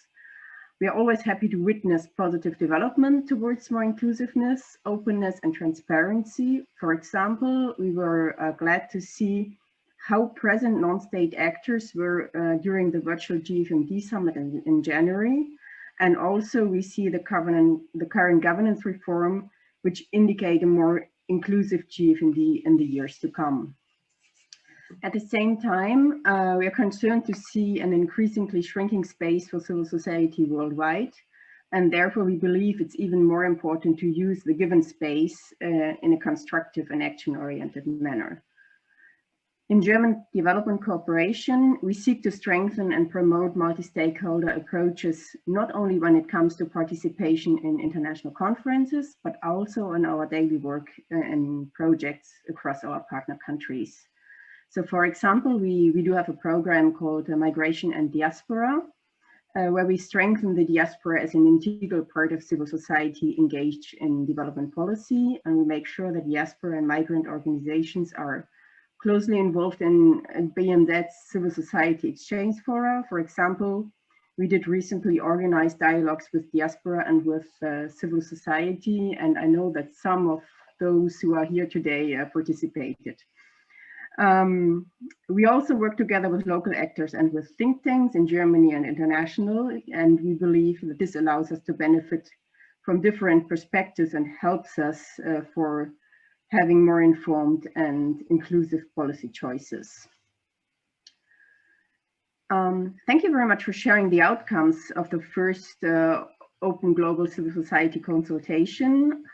We are always happy to witness positive development towards more inclusiveness, openness, and transparency. For example, we were glad to see how present non-state actors were during the virtual GFMD summit in January. And also we see the current governance reform, which indicate a more inclusive GFMD in the years to come. At the same time, we are concerned to see an increasingly shrinking space for civil society worldwide, and therefore we believe it's even more important to use the given space in a constructive and action-oriented manner. In German development cooperation, we seek to strengthen and promote multi-stakeholder approaches, not only when it comes to participation in international conferences, but also in our daily work and projects across our partner countries. So for example, we do have a program called Migration and Diaspora, where we strengthen the diaspora as an integral part of civil society engaged in development policy. And we make sure that diaspora and migrant organizations are closely involved in BMZ's civil society exchange fora. For example, we did recently organize dialogues with diaspora and with civil society. And I know that some of those who are here today participated. We also work together with local actors and with think tanks in Germany and international, and we believe that this allows us to benefit from different perspectives and helps us for having more informed and inclusive policy choices. Thank you very much for sharing the outcomes of the first Open Global Civil Society consultation.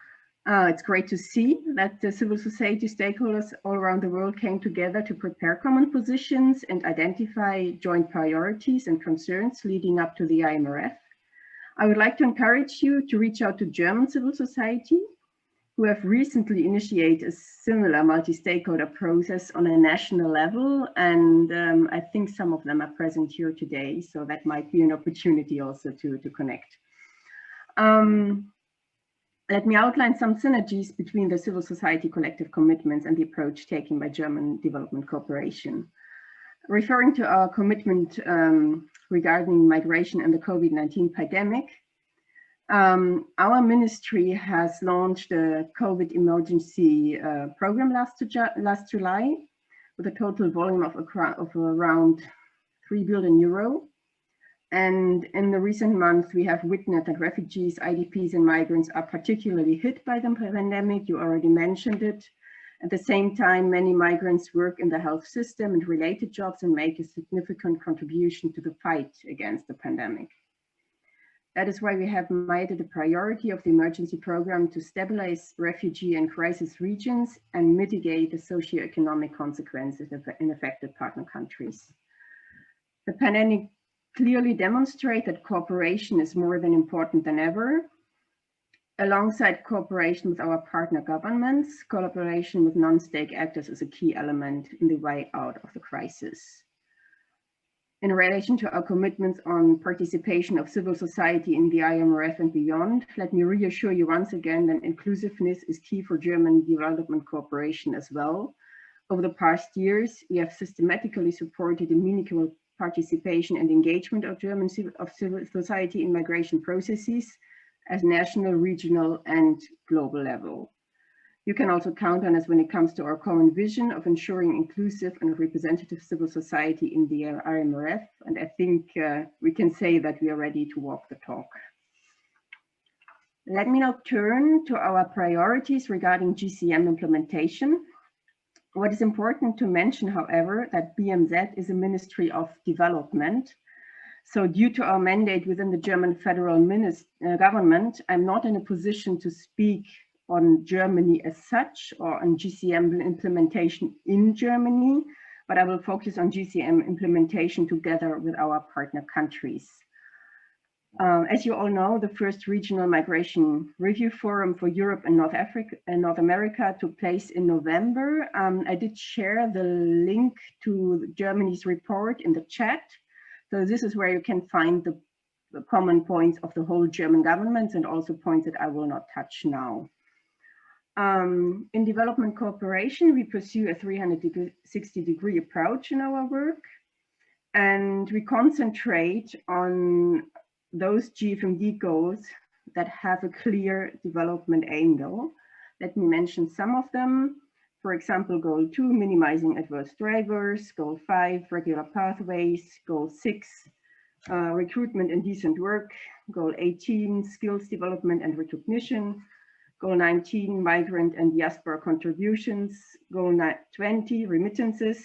It's great to see that the civil society stakeholders all around the world came together to prepare common positions and identify joint priorities and concerns leading up to the IMRF. I would like to encourage you to reach out to German civil society, who have recently initiated a similar multi-stakeholder process on a national level. And I think some of them are present here today, so that might be an opportunity also to connect. Let me outline some synergies between the civil society collective commitments and the approach taken by German development cooperation. Referring to our commitment regarding migration and the COVID-19 pandemic, our ministry has launched a COVID emergency program last July with a total volume of around 3 billion euro. And in the recent months, we have witnessed that refugees, IDPs, and migrants are particularly hit by the pandemic. You already mentioned it. At the same time, many migrants work in the health system and related jobs and make a significant contribution to the fight against the pandemic. That is why we have made it a priority of the emergency program to stabilize refugee and crisis regions and mitigate the socioeconomic consequences in affected partner countries. The pandemic clearly demonstrate that cooperation is more than important than ever. Alongside cooperation with our partner governments, collaboration with non-state actors is a key element in the way out of the crisis. In relation to our commitments on participation of civil society in the IMRF and beyond, let me reassure you once again that inclusiveness is key for German development cooperation as well. Over the past years, we have systematically supported the meaningful participation and engagement of civil society in migration processes at national, regional, and global level. You can also count on us when it comes to our common vision of ensuring inclusive and representative civil society in the IMRF, and I think we can say that we are ready to walk the talk. Let me now turn to our priorities regarding GCM implementation. What is important to mention, however, that BMZ is a Ministry of Development. So due to our mandate within the German federal government, I'm not in a position to speak on Germany as such or on GCM implementation in Germany, but I will focus on GCM implementation together with our partner countries. As you all know, the first regional migration review forum for Europe and North America took place in November. I did share the link to Germany's report in the chat. So this is where you can find the common points of the whole German government and also points that I will not touch now. In development cooperation, we pursue a 360-degree approach in our work, and we concentrate on those GFMD goals that have a clear development angle. Let me mention some of them. For example, Goal 2, minimizing adverse drivers. Goal 5, regular pathways. Goal 6, recruitment and decent work. Goal 18, skills development and recognition. Goal 19, migrant and diaspora contributions. Goal 20, remittances.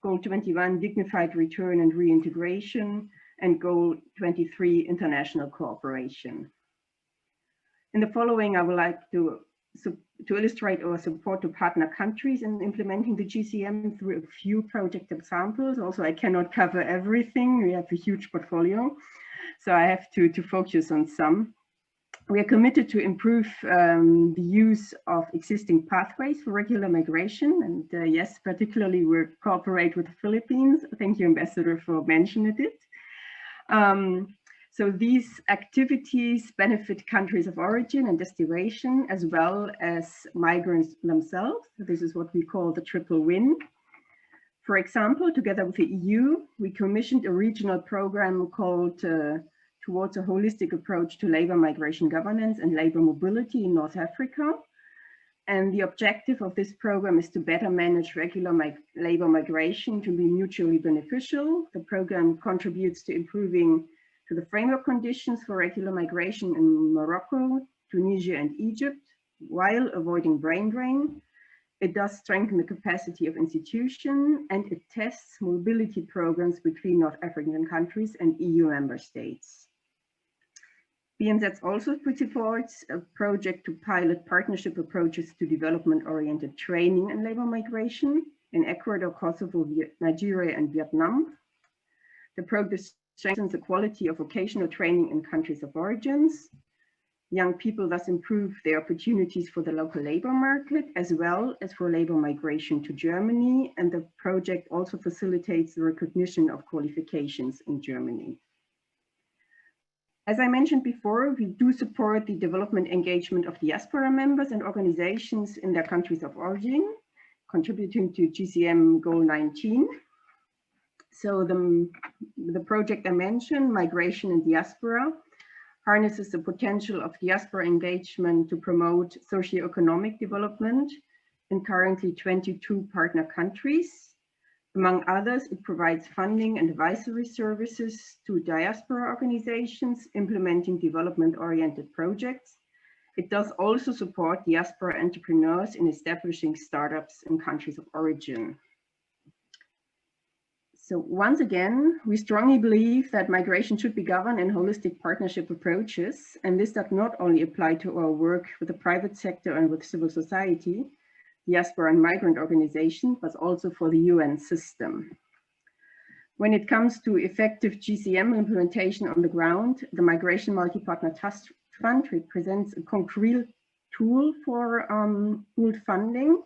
Goal 21, dignified return and reintegration. And Goal 23, international cooperation. In the following, I would like to illustrate our support to partner countries in implementing the GCM through a few project examples. Also, I cannot cover everything. We have a huge portfolio, so I have to focus on some. We are committed to improve the use of existing pathways for regular migration. And yes, particularly we cooperate with the Philippines. Thank you, Ambassador, for mentioning it. So these activities benefit countries of origin and destination, as well as migrants themselves. This is what we call the triple win. For example, together with the EU, we commissioned a regional program called Towards a Holistic Approach to Labor Migration Governance and Labor Mobility in North Africa. And the objective of this program is to better manage regular labor migration to be mutually beneficial. The program contributes to improving to the framework conditions for regular migration in Morocco, Tunisia, and Egypt, while avoiding brain drain. It does strengthen the capacity of institutions, and it tests mobility programs between North African countries and EU member states. BMZ also supports a project to pilot partnership approaches to development-oriented training and labor migration in Ecuador, Kosovo, Nigeria, and Vietnam. The project strengthens the quality of vocational training in countries of origins. Young people thus improve their opportunities for the local labor market, as well as for labor migration to Germany. And the project also facilitates the recognition of qualifications in Germany. As I mentioned before, we do support the development engagement of diaspora members and organizations in their countries of origin, contributing to GCM Goal 19. So the project I mentioned, Migration and Diaspora, harnesses the potential of diaspora engagement to promote socioeconomic development in currently 22 partner countries. Among others, it provides funding and advisory services to diaspora organizations implementing development-oriented projects. It does also support diaspora entrepreneurs in establishing startups in countries of origin. So once again, we strongly believe that migration should be governed in holistic partnership approaches. And this does not only apply to our work with the private sector and with civil society, diaspora and migrant organizations, but also for the UN system. When it comes to effective GCM implementation on the ground, the Migration Multi-Partner Trust Fund represents a concrete tool for pooled funding.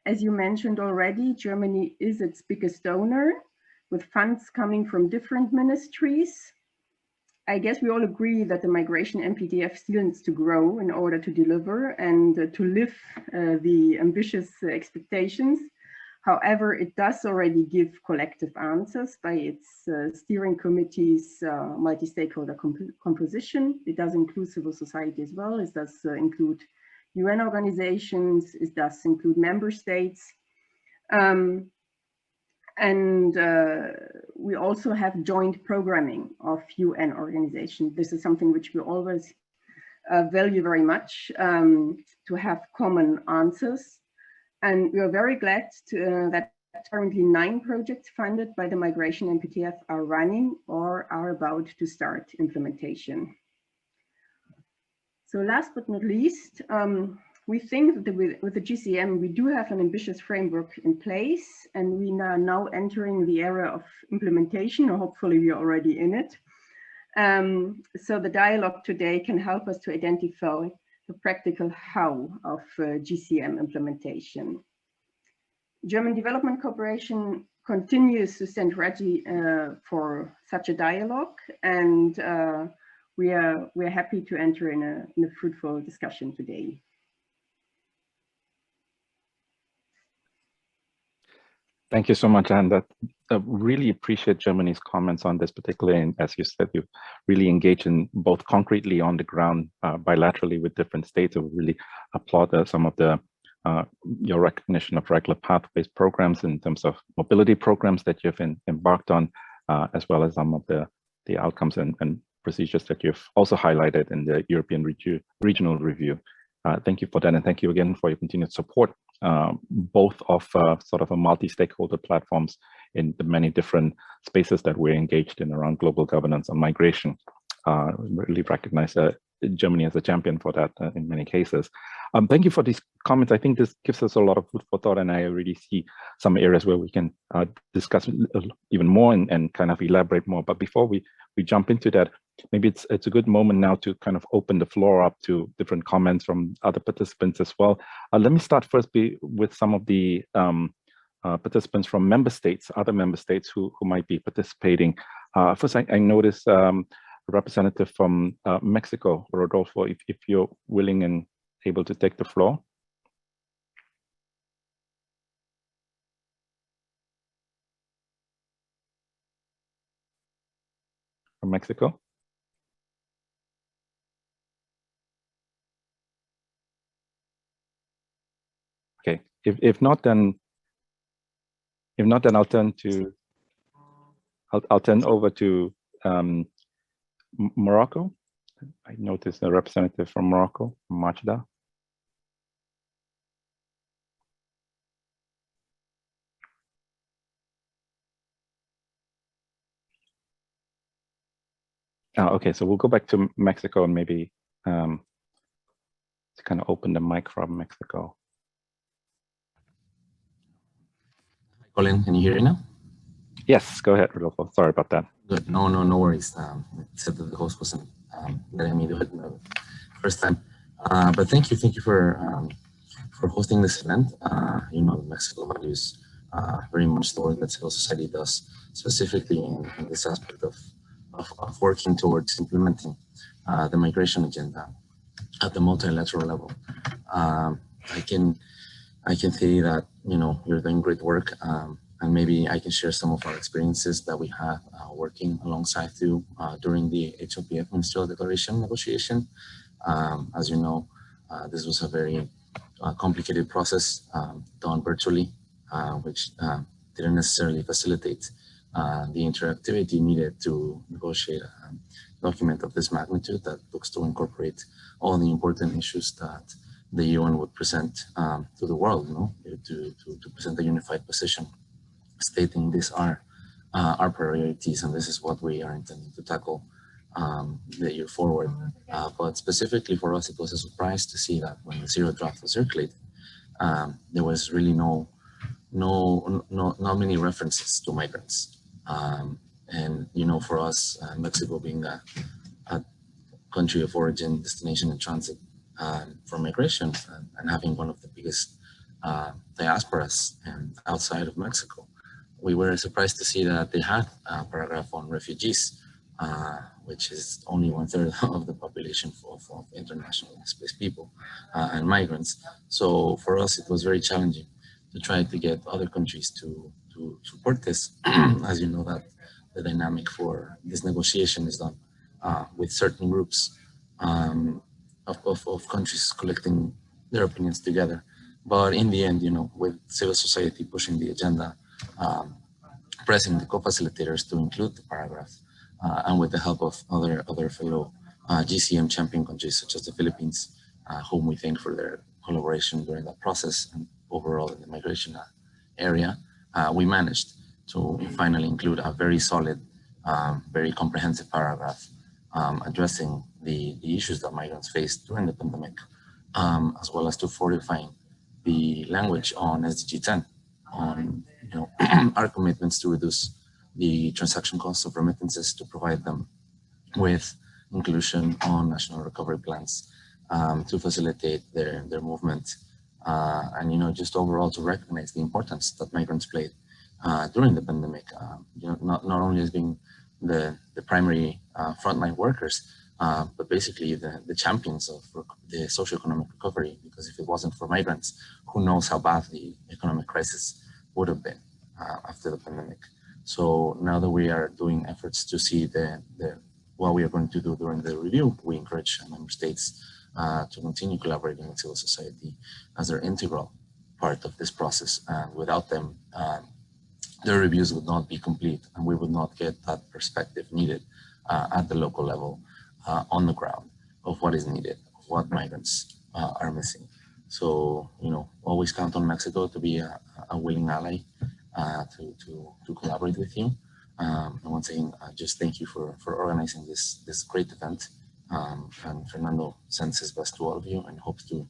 As you mentioned already, Germany is its biggest donor, with funds coming from different ministries. I guess we all agree that the migration MPDF still needs to grow in order to deliver and to live the ambitious expectations. However, it does already give collective answers by its steering committee's multi-stakeholder composition. It does include civil society as well. It does include UN organizations. It does include member states. And we also have joint programming of UN organizations. This is something which we always value very much, to have common answers. And we are very glad that currently 9 projects funded by the Migration MPTF are running or are about to start implementation. So last but not least, we think that with the GCM, we do have an ambitious framework in place, and we are now entering the era of implementation, or hopefully we are already in it. So the dialogue today can help us to identify the practical how of GCM implementation. German Development Corporation continues to stand ready for such a dialogue, and we are happy to enter in a fruitful discussion today. Thank you so much, Anne. I really appreciate Germany's comments on this, particularly, and as you said, you've really engaged in both concretely on the ground, bilaterally with different states. I really applaud some of the your recognition of regular pathways programs in terms of mobility programs that you've embarked on, as well as some of the outcomes and procedures that you've also highlighted in the European regional review. Thank you for that, and thank you again for your continued support, both of sort of a multi-stakeholder platforms in the many different spaces that we're engaged in around global governance on migration. Really recognize Germany as a champion for that in many cases. Thank you for these comments. I think this gives us a lot of food for thought, and I already see some areas where we can discuss even more and kind of elaborate more. But before we jump into that, maybe it's a good moment now to kind of open the floor up to different comments from other participants as well. Let me start first with some of the participants from member states, other member states who might be participating. First, I noticed a representative from Mexico, Rodolfo, if you're willing and able to take the floor. From Mexico. Okay, if not, then I'll turn over to Morocco. I noticed a representative from Morocco, Majda. Okay, so we'll go back to Mexico and maybe to kind of open the mic from Mexico. Colin, can you hear me now? Yes, go ahead, Rodolfo. Sorry about that. Good. No worries. Except that the host wasn't letting me do it the first time. But thank you for hosting this event. You know, Mexico values very much the work that civil society does, specifically in this aspect of working towards implementing the migration agenda at the multilateral level. I can say that, you know, you're doing great work, and maybe I can share some of our experiences that we have working alongside you during the HLPF Ministerial Declaration negotiation. As you know, this was a very complicated process done virtually, which didn't necessarily facilitate the interactivity needed to negotiate a document of this magnitude that looks to incorporate all the important issues that the UN would present to the world, you know, to present a unified position, stating these are our priorities and this is what we are intending to tackle the year forward. But specifically for us, it was a surprise to see that when the zero draft was circulated, there was really not many references to migrants. And you know, for us, Mexico being a country of origin, destination, and transit for migration, and having one of the biggest diasporas outside of Mexico, we were surprised to see that they had a paragraph on refugees, which is only 1/3 of the population of internationally displaced people and migrants. So for us, it was very challenging to try to get other countries to support this. As you know, that the dynamic for this negotiation is done with certain groups of countries collecting their opinions together. But in the end, you know, with civil society pushing the agenda, pressing the co-facilitators to include the paragraph, and with the help of other fellow GCM champion countries such as the Philippines, whom we thank for their collaboration during that process and overall in the migration area, we managed to finally include a very solid, very comprehensive paragraph addressing the issues that migrants faced during the pandemic, as well as to fortifying the language on SDG 10, on, you know, our commitments to reduce the transaction costs of remittances, to provide them with inclusion on national recovery plans, to facilitate their movement, and, you know, just overall to recognize the importance that migrants played during the pandemic, you know, not only as being the primary frontline workers, but basically the champions of the socioeconomic recovery, because if it wasn't for migrants, who knows how bad the economic crisis would have been after the pandemic. So now that we are doing efforts to see what we are going to do during the review, we encourage member states to continue collaborating with civil society as their integral part of this process. And without them, the reviews would not be complete, and we would not get that perspective needed at the local level, on the ground, of what is needed, of what migrants are missing. So, you know, always count on Mexico to be a willing ally to collaborate with you. And once again, just thank you for organizing this great event And Fernando sends his best to all of you and hopes to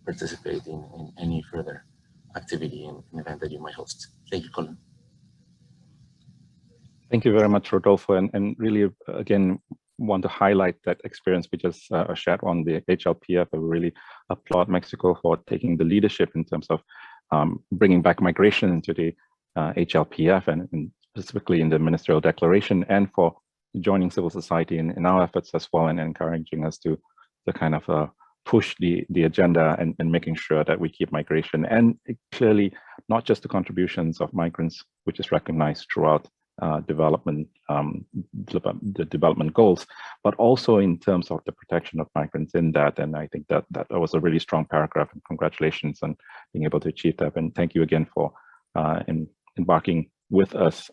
participate in any further activity and event that you might host. Thank you, Colin. Thank you very much, Rodolfo, and really, again, want to highlight that experience we just shared on the HLPF. I really applaud Mexico for taking the leadership in terms of bringing back migration into the HLPF and specifically in the ministerial declaration, and for joining civil society in our efforts as well, and encouraging us to kind of push the agenda and making sure that we keep migration. And clearly, not just the contributions of migrants, which is recognized throughout development, the development goals, but also in terms of the protection of migrants in that. And I think that was a really strong paragraph, and congratulations on being able to achieve that. And thank you again for embarking with us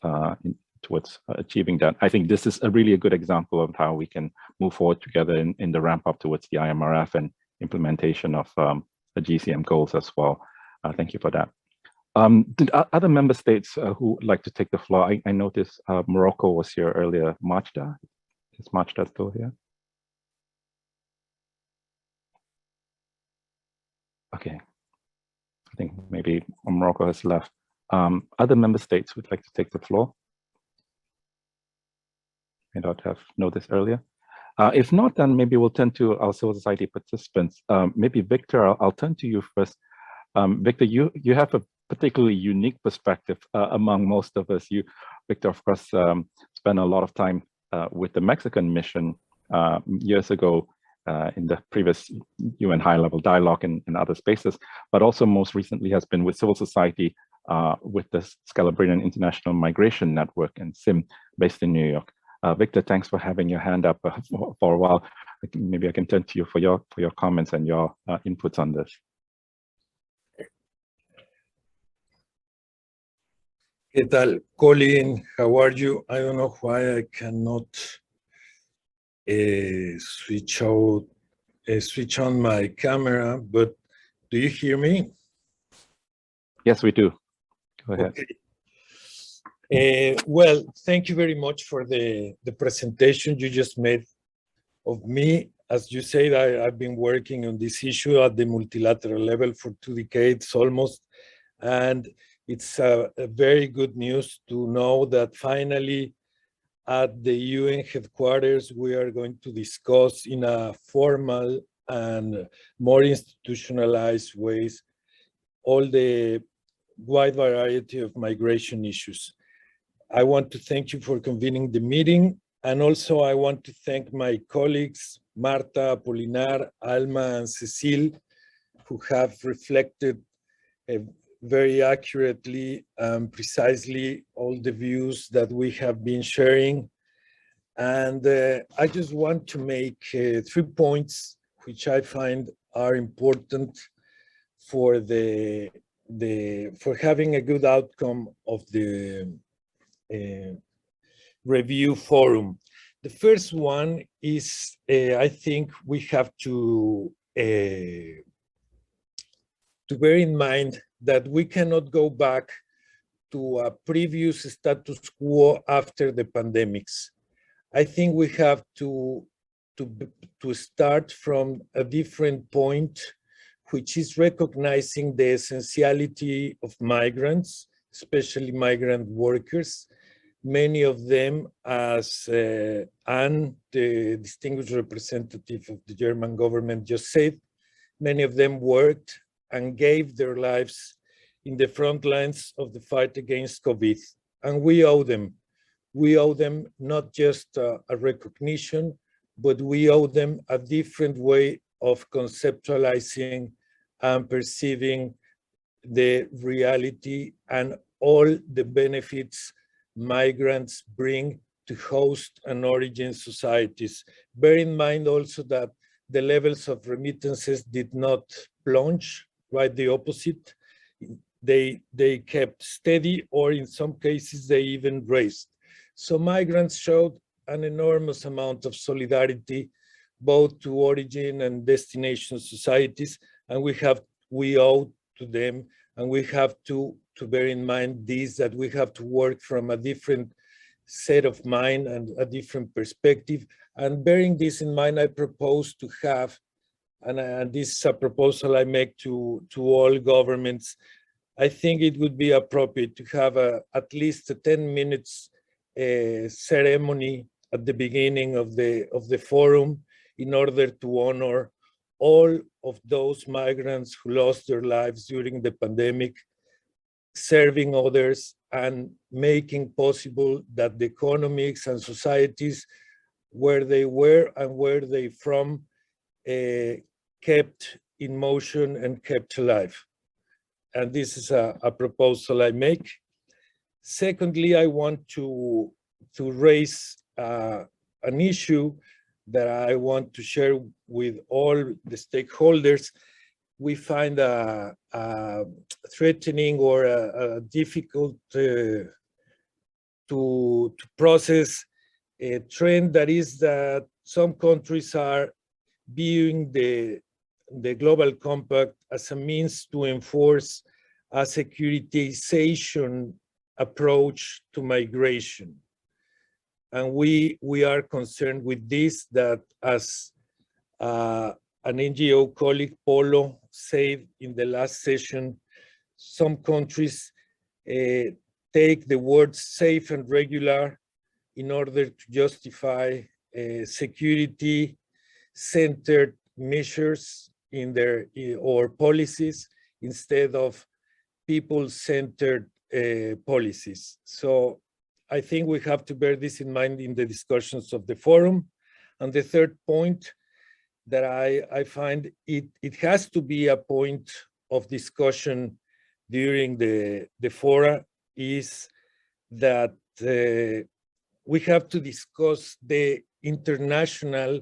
towards achieving that. I think this is really a good example of how we can move forward together in the ramp up towards the IMRF and implementation of the GCM goals as well. Thank you for that. Did other member states who would like to take the floor? I noticed Morocco was here earlier. Majda, is Majda still here? Okay, I think maybe Morocco has left. Other member states would like to take the floor? May not have noticed earlier. If not, then maybe we'll turn to our civil society participants. Maybe Victor, I'll turn to you first. Victor, you have a particularly unique perspective among most of us. Victor, of course, spent a lot of time with the Mexican mission years ago in the previous UN high-level dialogue and other spaces, but also most recently has been with civil society with the Scalabrian International Migration Network and SIM based in New York. Victor, thanks for having your hand up for a while. Maybe I can turn to you for your comments and your inputs on this. ¿Qué tal, Colin? How are you? I don't know why I cannot switch on my camera, but do you hear me? Yes, we do. Go ahead. Okay. Well, thank you very much for the presentation you just made of me. As you said, I've been working on this issue at the multilateral level for 2 decades almost, and it's a very good news to know that finally at the UN headquarters, we are going to discuss in a formal and more institutionalized ways all the wide variety of migration issues. I want to thank you for convening the meeting, and also I want to thank my colleagues, Marta, Apolinar, Alma, and Cecile, who have reflected very accurately and precisely all the views that we have been sharing. And I just want to make 3 points which I find are important for for having a good outcome of the review forum. The first one is I think we have to bear in mind that we cannot go back to a previous status quo after the pandemics. I think we have to start from a different point, which is recognizing the essentiality of migrants, especially migrant workers. Many of them, as Anne, the distinguished representative of the German government, just said, many of them worked and gave their lives in the front lines of the fight against COVID. And we owe them. We owe them not just a recognition, but we owe them a different way of conceptualizing and perceiving the reality and all the benefits migrants bring to host and origin societies. Bear in mind also that the levels of remittances did not plunge, right? The opposite. They kept steady, or in some cases they even raised. So migrants showed an enormous amount of solidarity, both to origin and destination societies, and we owe to them, and we have to bear in mind this, that we have to work from a different set of mind and a different perspective. And bearing this in mind, I propose to have, and this is a proposal I make to all governments, I think it would be appropriate to have at least a 10 minutes ceremony at the beginning of the forum in order to honor all of those migrants who lost their lives during the pandemic, serving others and making possible that the economics and societies where they were and where they from kept in motion and kept alive. And this is a proposal I make. Secondly, I want to raise an issue that I want to share with all the stakeholders. We find a threatening or a difficult to process a trend that is that some countries are viewing the Global Compact as a means to enforce a securitization approach to migration. And we are concerned with this, that as an NGO colleague, Polo, said in the last session, some countries take the words safe and regular in order to justify security-centered measures in their or policies instead of people-centered policies. So I think we have to bear this in mind in the discussions of the forum. And the third point that I find it has to be a point of discussion during the fora is that we have to discuss the international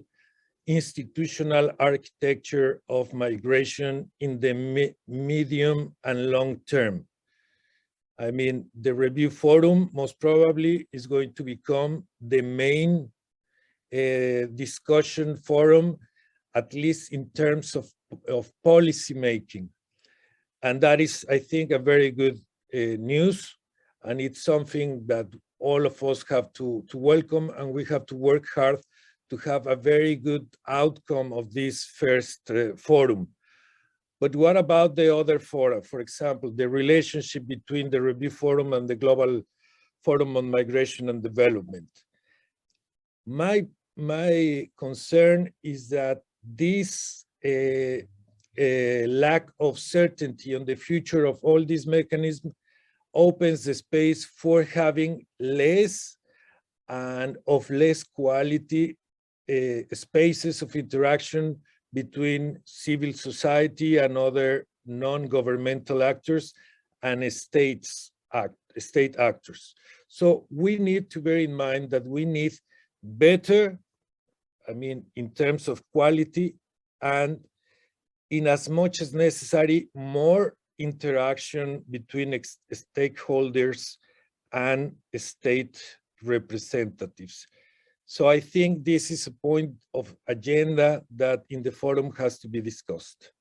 institutional architecture of migration in the medium and long term. I mean, the review forum most probably is going to become the main discussion forum, at least in terms of policy making. And that is, I think, a very good news. And it's something that all of us have to welcome, and we have to work hard to have a very good outcome of this first forum. But what about the other fora? For example, the relationship between the Review Forum and the Global Forum on Migration and Development. My concern is that this lack of certainty on the future of all these mechanisms opens the space for having less and of less quality spaces of interaction between civil society and other non-governmental actors and state actors. So we need to bear in mind that we need better, I mean, in terms of quality, and in as much as necessary, more interaction between stakeholders and state representatives. So I think this is a point of agenda that in the forum has to be discussed.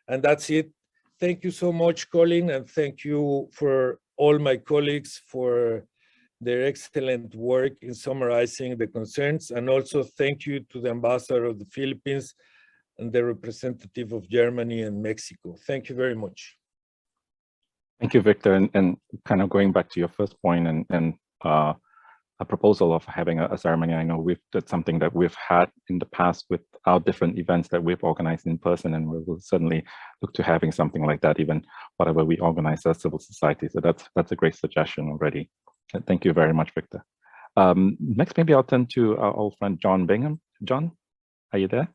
And that's it. Thank you so much, Colin, and thank you for all my colleagues for their excellent work in summarizing the concerns. And also thank you to the ambassador of the Philippines and the representative of Germany and Mexico. Thank you very much. Thank you, Victor. And kind of going back to your first point and a proposal of having a ceremony. I know that's something that we've had in the past with our different events that we've organized in person, and we will certainly look to having something like that, even whatever we organize as civil society. So that's a great suggestion already. Thank you very much, Victor. Next, maybe I'll turn to our old friend, John Bingham. John, are you there?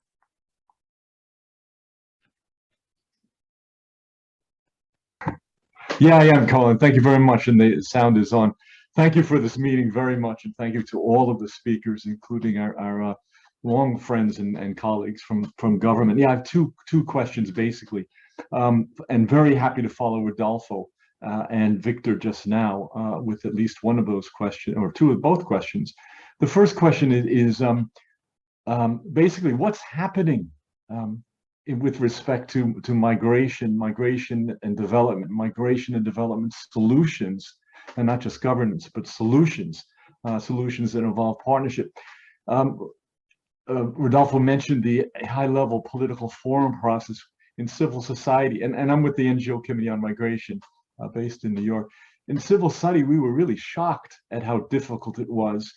Yeah, I am, Colin. Thank you very much, and the sound is on. Thank you for this meeting very much, and thank you to all of the speakers, including our long friends and colleagues from government. Yeah, I have two questions, basically, and very happy to follow Rodolfo and Victor just now with at least one of those questions, or both questions. The first question is basically what's happening with respect to migration and development solutions, and not just governance, but solutions solutions that involve partnership. Rodolfo mentioned the high-level political forum process in civil society, and I'm with the NGO Committee on Migration based in New York. In civil society, we were really shocked at how difficult it was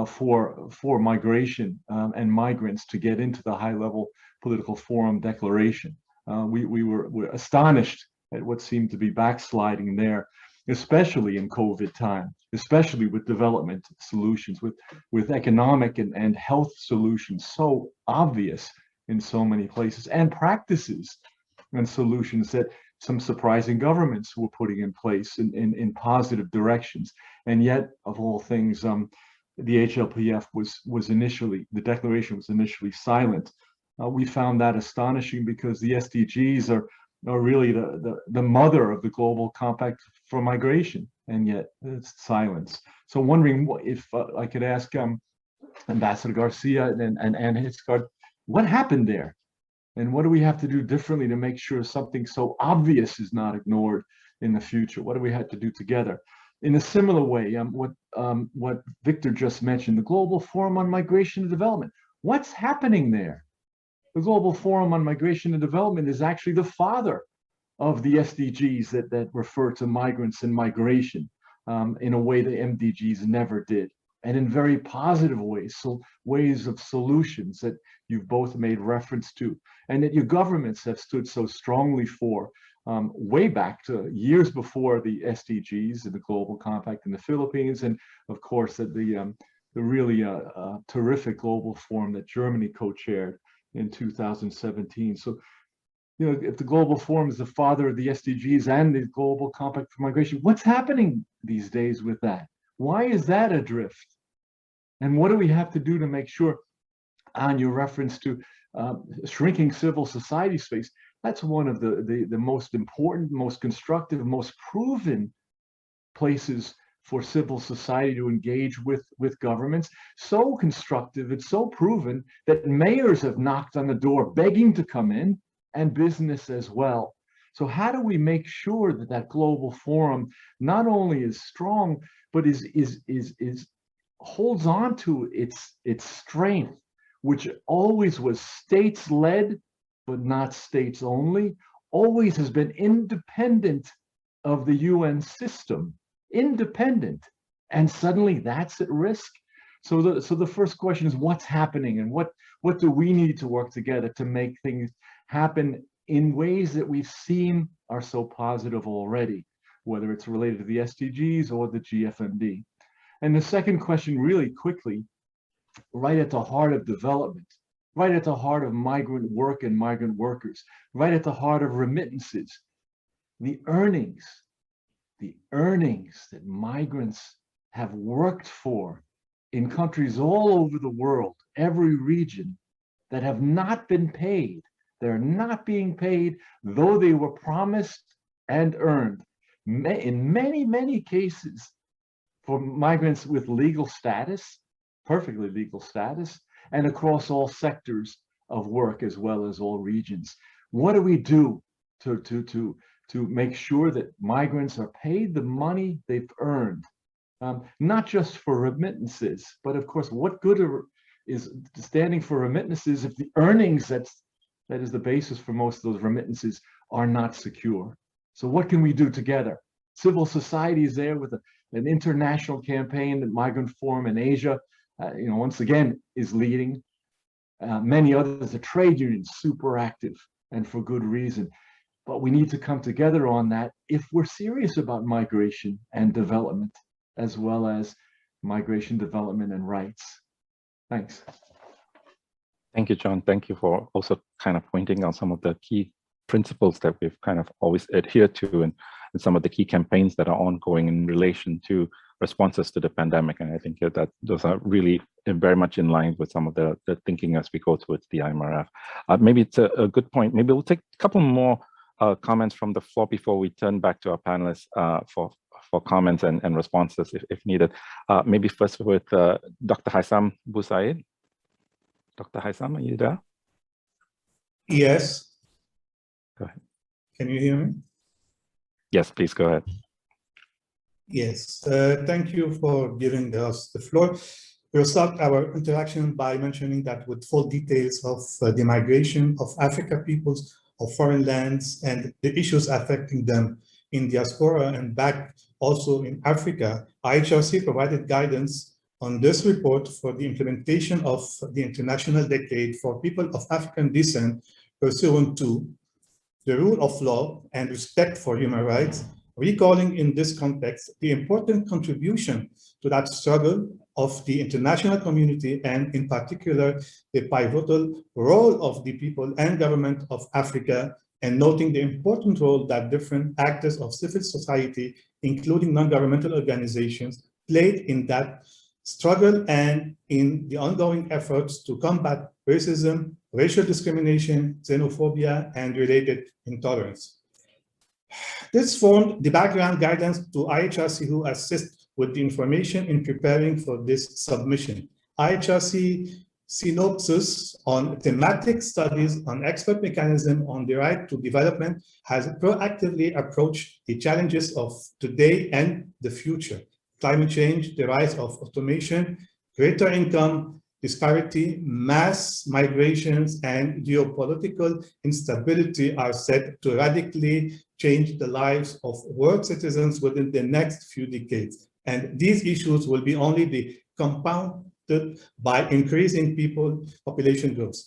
for migration and migrants to get into the high-level political forum declaration. We were astonished at what seemed to be backsliding there, especially in COVID time, especially with development solutions, with economic and health solutions so obvious in so many places, and practices and solutions that some surprising governments were putting in place in positive directions. And yet, of all things, the HLPF was initially, the declaration was initially silent. We found that astonishing because the SDGs are really the mother of the Global Compact for Migration, and yet it's silence. So wondering if I could ask Ambassador Garcia and Anna Hitzgard, what happened there? And what do we have to do differently to make sure something so obvious is not ignored in the future? What do we have to do together? In a similar way, what Victor just mentioned, the Global Forum on Migration and Development. What's happening there? The Global Forum on Migration and Development is actually the father of the SDGs that refer to migrants and migration in a way the MDGs never did, and in very positive ways, so ways of solutions that you've both made reference to, and that your governments have stood so strongly for way back to years before the SDGs and the Global Compact in the Philippines, and of course at the really terrific Global Forum that Germany co-chaired in 2017. So, you know, if the Global Forum is the father of the SDGs and the Global Compact for Migration, what's happening these days with that? Why is that adrift? And what do we have to do to make sure, on your reference to shrinking civil society space, that's one of the most important, most constructive, most proven places for civil society to engage with governments. So constructive, it's so proven that mayors have knocked on the door begging to come in, and business as well. So how do we make sure that that global forum not only is strong, but is holds on to its strength, which always was states-led, but not states only, always has been independent of the UN system, independent, and suddenly that's at risk. So the first question is, what's happening, and what do we need to work together to make things happen in ways that we've seen are so positive already, whether it's related to the SDGs or the GFMD. And the second question, really quickly, right at the heart of development, right at the heart of migrant work and migrant workers, right at the heart of remittances, the earnings that migrants have worked for in countries all over the world, every region, that have not been paid. They're not being paid, though they were promised and earned. In many, many cases, for migrants with legal status, perfectly legal status, and across all sectors of work as well as all regions. What do we do to make sure that migrants are paid the money they've earned? Not just for remittances, but of course, what good is standing for remittances if the earnings that is the basis for most of those remittances are not secure? So what can we do together? Civil society is there with an international campaign that Migrant Forum in Asia, once again, is leading. Many others, the trade unions, super active, and for good reason. But we need to come together on that if we're serious about migration and development, as well as migration, development, and rights. Thanks. Thank you, John. Thank you for also kind of pointing out some of the key principles that we've kind of always adhered to, and some of the key campaigns that are ongoing in relation to responses to the pandemic. And I think that those are really very much in line with some of the thinking as we go towards the IMRF. Maybe it's a good point. Maybe we'll take a couple more comments from the floor before we turn back to our panelists for comments and responses if needed. Maybe first with Dr. Haitham Bousaid. Dr. Haitham, are you there? Yes. Go ahead. Can you hear me? Yes, please go ahead. Yes, thank you for giving us the floor. We'll start our interaction by mentioning that with full details of the migration of African peoples of foreign lands and the issues affecting them in diaspora and back also in Africa, IHRC provided guidance on this report for the implementation of the International Decade for People of African Descent pursuant to the rule of law and respect for human rights, recalling in this context the important contribution to that struggle of the international community and in particular the pivotal role of the people and government of Africa, and noting the important role that different actors of civil society, including non-governmental organizations, played in that struggle and in the ongoing efforts to combat racism, racial discrimination, xenophobia, and related intolerance. This formed the background guidance to IHRC, who assist with the information in preparing for this submission. IHRC synopsis on thematic studies on expert mechanism on the right to development has proactively approached the challenges of today and the future. Climate change, the rise of automation, greater income disparity, mass migrations, and geopolitical instability are set to radically change the lives of world citizens within the next few decades. And these issues will be only compounded by increasing population growth.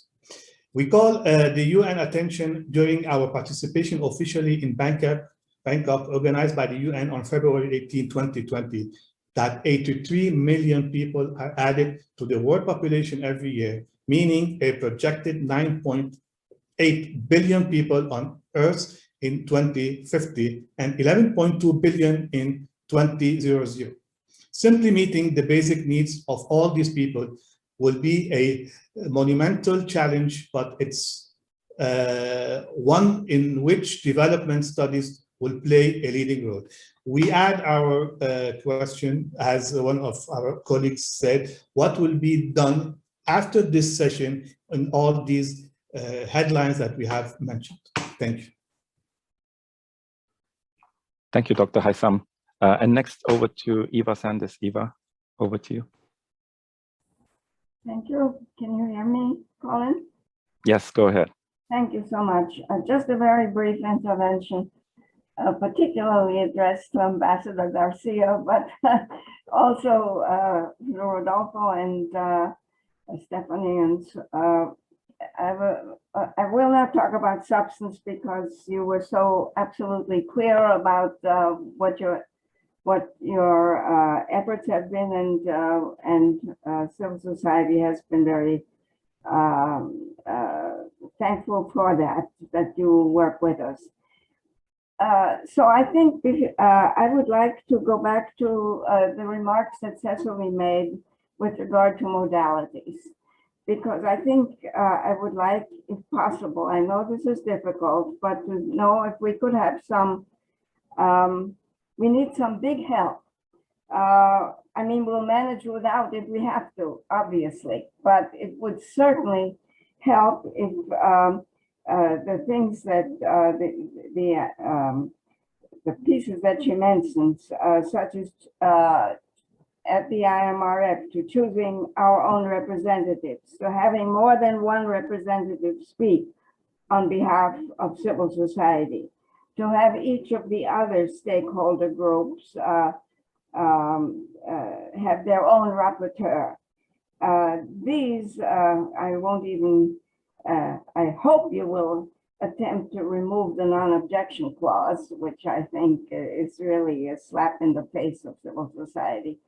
We call the UN attention during our participation officially in Bangkok, organized by the UN on February 18, 2020, that 83 million people are added to the world population every year, meaning a projected 9.8 billion people on Earth in 2050 and 11.2 billion in 2000. Simply meeting the basic needs of all these people will be a monumental challenge, but it's one in which development studies will play a leading role. We add our question, as one of our colleagues said, what will be done after this session in all these headlines that we have mentioned? Thank you. Thank you, Dr. Haitham. And next over to Eva Sanders. Eva, over to you. Thank you. Can you hear me, Colin? Yes, go ahead. Thank you so much. Just a very brief intervention, particularly addressed to Ambassador Garcia, but also Rodolfo and Stephanie. And I will not talk about substance because you were so absolutely clear about what your efforts have been, and civil society has been very thankful for that you work with us. So I think I would like to go back to the remarks that Cecily made with regard to modalities, because I think I would like, if possible, I know this is difficult, but to know if we could have some, we need some big help. I mean, we'll manage without if we have to, obviously, but it would certainly help if the things that the pieces that she mentions, such as at the IMRF, to choosing our own representatives, to having more than one representative speak on behalf of civil society, to have each of the other stakeholder groups have their own rapporteur. These, I won't even, I hope you will attempt to remove the non-objection clause, which I think is really a slap in the face of civil society.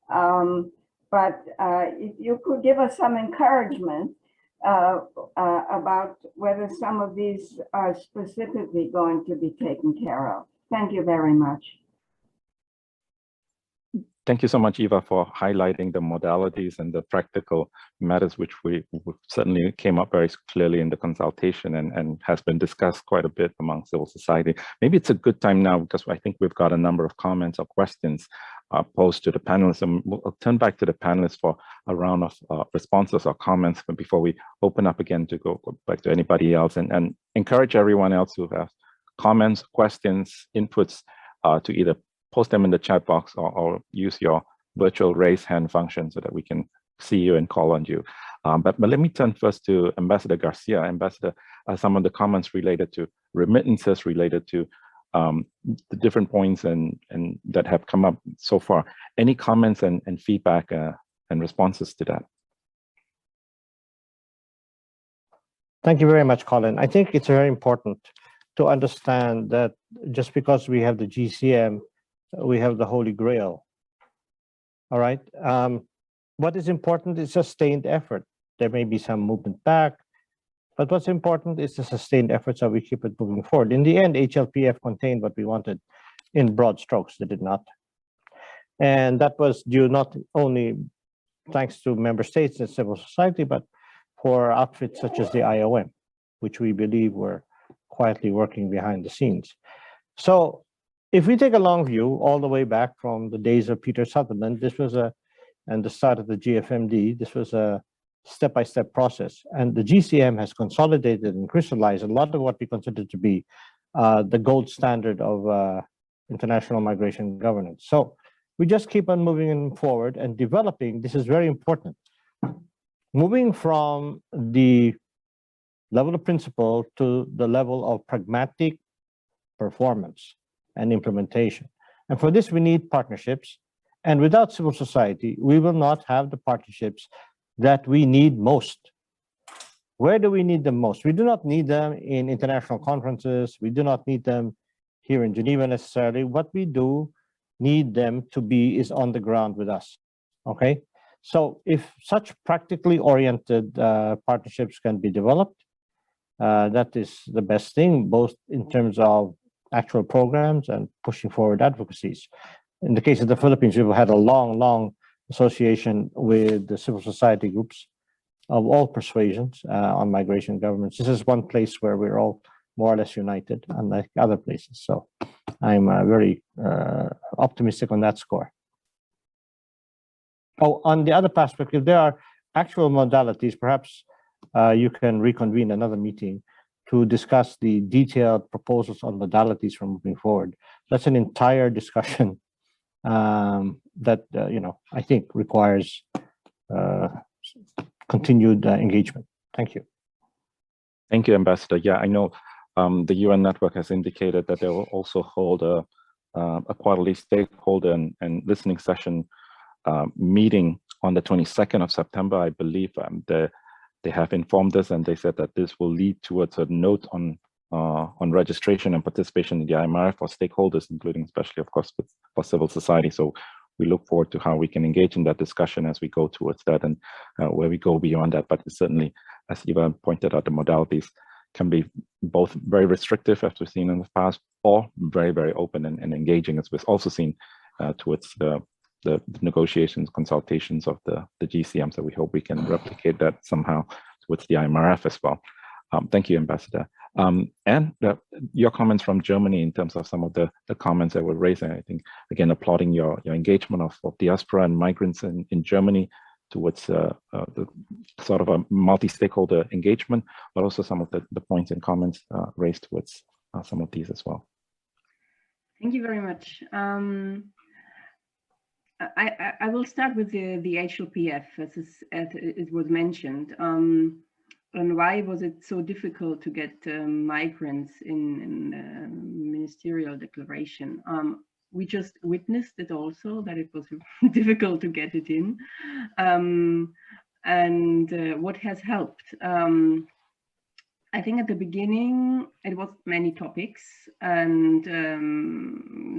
But if you could give us some encouragement about whether some of these are specifically going to be taken care of. Thank you very much. Thank you so much, Eva, for highlighting the modalities and the practical matters, which we certainly came up very clearly in the consultation and has been discussed quite a bit among civil society. Maybe it's a good time now, because I think we've got a number of comments or questions posed to the panelists, and we'll turn back to the panelists for a round of responses or comments before we open up again to go back to anybody else, and encourage everyone else who has comments, questions, inputs to either post them in the chat box or use your virtual raise hand function so that we can see you and call on you. But let me turn first to Ambassador Garcia. Ambassador, some of the comments related to remittances, related to the different points and that have come up so far. Any comments and feedback and responses to that? Thank you very much, Colin. I think it's very important to understand that just because we have the GCM, we have the Holy Grail. All right. What is important is sustained effort. There may be some movement back, but what's important is the sustained efforts that we keep it moving forward. In the end, HLPF contained what we wanted in broad strokes. They did not. And that was due not only thanks to member states and civil society, but for outfits such as the IOM, which we believe were quietly working behind the scenes. So if we take a long view all the way back from the days of Peter Sutherland, this was and the start of the GFMD, this was a step-by-step process. And the GCM has consolidated and crystallized a lot of what we consider to be the gold standard of international migration governance. So we just keep on moving forward and developing. This is very important. Moving from the level of principle to the level of pragmatic performance and implementation. And for this, we need partnerships. And without civil society, we will not have the partnerships that we need most. Where do we need them most? We do not need them in international conferences. We do not need them here in Geneva necessarily. What we do need them to be is on the ground with us, okay? So if such practically oriented partnerships can be developed, that is the best thing, both in terms of actual programs and pushing forward advocacies. In the case of the Philippines, we've had a long association with the civil society groups of all persuasions on migration governments. This is one place where we're all more or less united, unlike other places. So I'm very optimistic on that score. Oh, on the other perspective, there are actual modalities. Perhaps you can reconvene another meeting to discuss the detailed proposals on modalities for moving forward. That's an entire discussion that I think requires continued engagement. Thank you. Thank you, Ambassador. Yeah, I know the UN network has indicated that they will also hold a quarterly stakeholder and listening session meeting on the 22nd of September, I believe. They have informed us, and they said that this will lead towards a note on registration and participation in the IMRF for stakeholders, including especially, of course, for civil society. So we look forward to how we can engage in that discussion as we go towards that and where we go beyond that. But certainly, as Eva pointed out, the modalities can be both very restrictive, as we've seen in the past, or very, very open and engaging, as we've also seen towards the negotiations, consultations of the GCM. So we hope we can replicate that somehow towards the IMRF as well. Thank you, Ambassador. And your comments from Germany in terms of some of the comments that were raised, I think, again, applauding your engagement of diaspora and migrants in Germany towards the sort of a multi-stakeholder engagement, but also some of the points and comments raised towards some of these as well. Thank you very much. I will start with the HLPF, as it was mentioned. And why was it so difficult to get migrants in ministerial declaration? We just witnessed it also, that it was difficult to get it in. And what has helped? I think at the beginning, it was many topics, and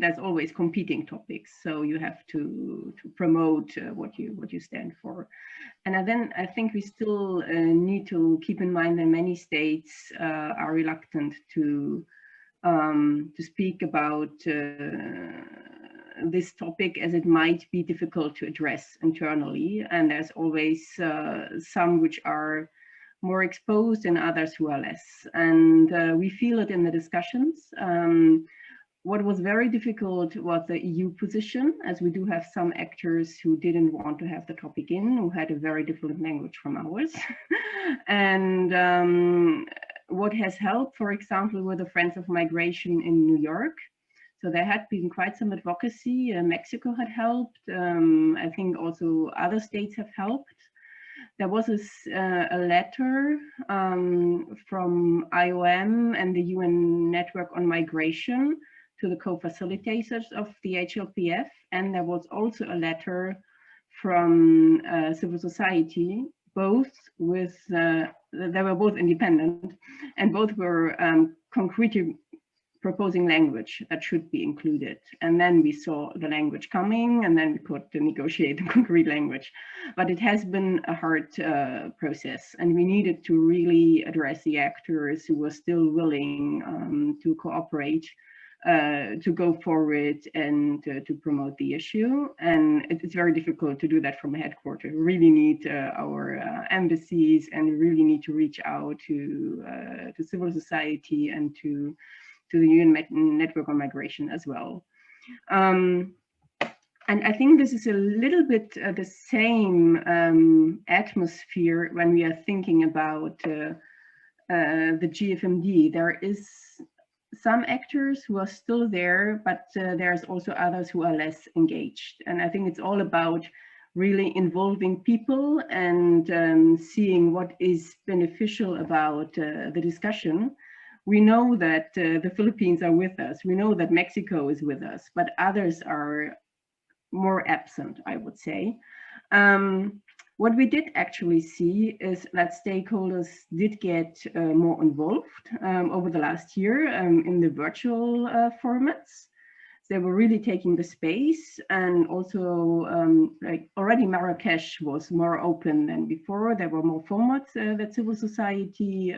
there's always competing topics. So you have to promote what you stand for. And then I think we still need to keep in mind that many states are reluctant to speak about this topic, as it might be difficult to address internally. And there's always some which are more exposed and others who are less. And we feel it in the discussions. What was very difficult was the EU position, as we do have some actors who didn't want to have the topic in, who had a very different language from ours. And what has helped, for example, were the Friends of Migration in New York. So there had been quite some advocacy. Mexico had helped. I think also other states have helped. There was a letter from IOM and the UN Network on Migration to the co-facilitators of the HLPF. And there was also a letter from civil society, both with, they were both independent, and both were concretely proposing language that should be included. And then we saw the language coming, and then we could negotiate the concrete language. But it has been a hard process, and we needed to really address the actors who were still willing to cooperate, to go forward and to promote the issue. And it's very difficult to do that from a headquarters. We really need our embassies, and we really need to reach out to civil society and to the UN Network on Migration as well. And I think this is a little bit the same atmosphere when we are thinking about the GFMD. There is some actors who are still there, but there's also others who are less engaged. And I think it's all about really involving people and seeing what is beneficial about the discussion. We know that the Philippines are with us. We know that Mexico is with us, but others are more absent, I would say. What we did actually see is that stakeholders did get more involved over the last year in the virtual formats. They were really taking the space, and also like already Marrakesh was more open than before. There were more formats that civil society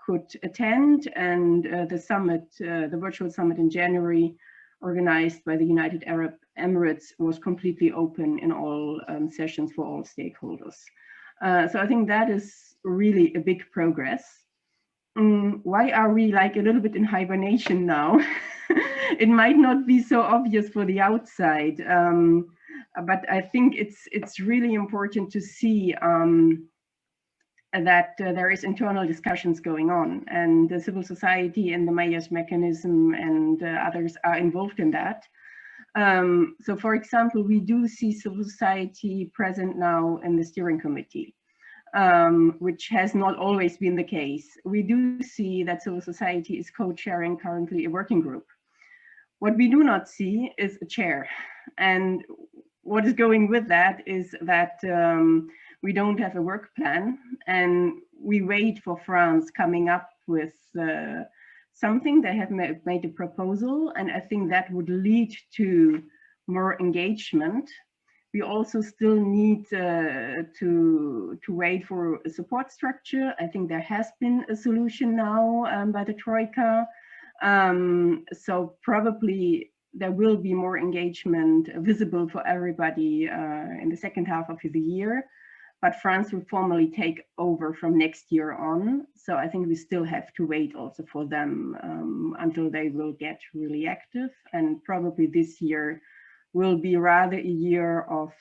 could attend, and the summit, the virtual summit in January, organized by the United Arab Emirates, was completely open in all sessions for all stakeholders. So I think that is really a big progress. Why are we like a little bit in hibernation now? It might not be so obvious for the outside, but I think it's really important to see that there is internal discussions going on, and the civil society and the Mayors mechanism and others are involved in that. So for example, we do see civil society present now in the steering committee, which has not always been the case. We do see that civil society is co-chairing currently a working group. What we do not see is a chair. And what is going with that is that we don't have a work plan, and we wait for France coming up with something. They have made a proposal, and I think that would lead to more engagement. We also still need to wait for a support structure. I think there has been a solution now by the Troika. So probably there will be more engagement visible for everybody in the second half of the year. But France will formally take over from next year on. So I think we still have to wait also for them until they will get really active. And probably this year will be rather a year of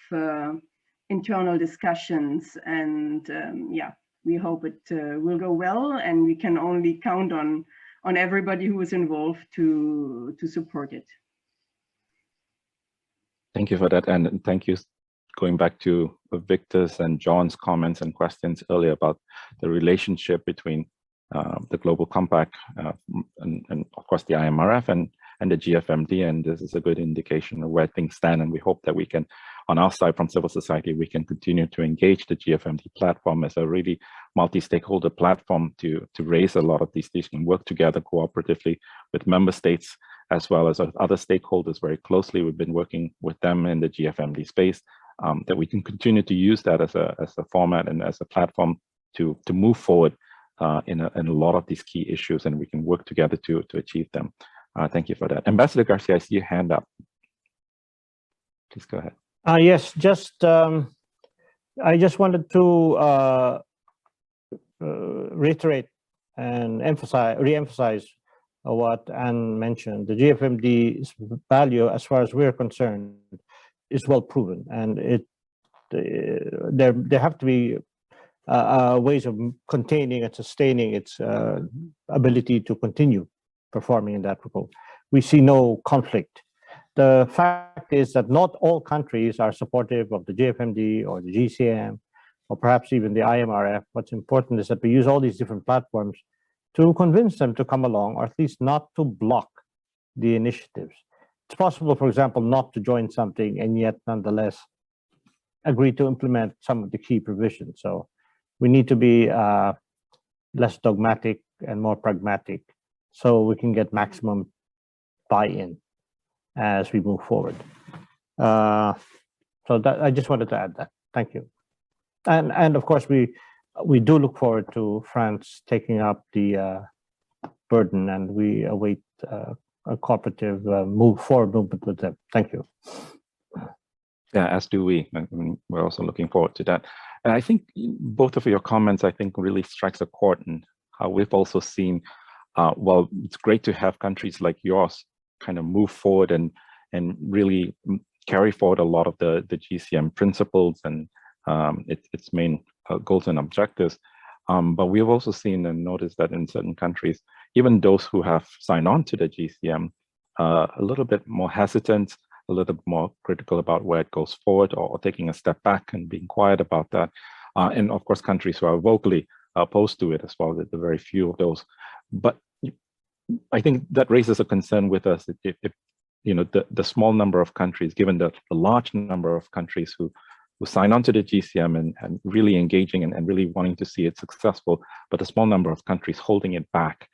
internal discussions. And yeah, we hope it will go well, and we can only count on everybody who is involved to support it. Thank you for that, and thank you. Going back to Victor's and John's comments and questions earlier about the relationship between the Global Compact and of course the IMRF and the GFMD, and this is a good indication of where things stand, and we hope that we can, on our side from civil society, we can continue to engage the GFMD platform as a really multi-stakeholder platform to raise a lot of these issues and work together cooperatively with member states as well as other stakeholders very closely. We've been working with them in the GFMD space. That we can continue to use that as a format and as a platform to move forward in a lot of these key issues, and we can work together to achieve them. Thank you for that. Ambassador Garcia, I see your hand up. Please go ahead. Yes, just I just wanted to reiterate and re-emphasize what Anne mentioned. The GFMD's value, as far as we're concerned, is well proven, and there have to be ways of containing and sustaining its ability to continue performing in that role. We see no conflict. The fact is that not all countries are supportive of the JFMD or the GCM, or perhaps even the IMRF. What's important is that we use all these different platforms to convince them to come along, or at least not to block the initiatives. It's possible, for example, not to join something and yet nonetheless agree to implement some of the key provisions. So we need to be less dogmatic and more pragmatic so we can get maximum buy-in as we move forward. So that I just wanted to add that. Thank you. And of course, we do look forward to France taking up the burden, and we await a cooperative forward movement with them. Thank you. Yeah, as do we. We're also looking forward to that. And I think both of your comments, I think, really strikes a chord in how we've also seen, well, it's great to have countries like yours kind of move forward and really carry forward a lot of the GCM principles and its main goals and objectives. But we've also seen and noticed that in certain countries, even those who have signed on to the GCM, a little bit more hesitant, a little bit more critical about where it goes forward, or taking a step back and being quiet about that. And of course, countries who are vocally opposed to it as well, the very few of those. But I think that raises a concern with us if you know, the small number of countries, given the large number of countries who sign on to the GCM and really engaging and really wanting to see it successful, but a small number of countries holding it back.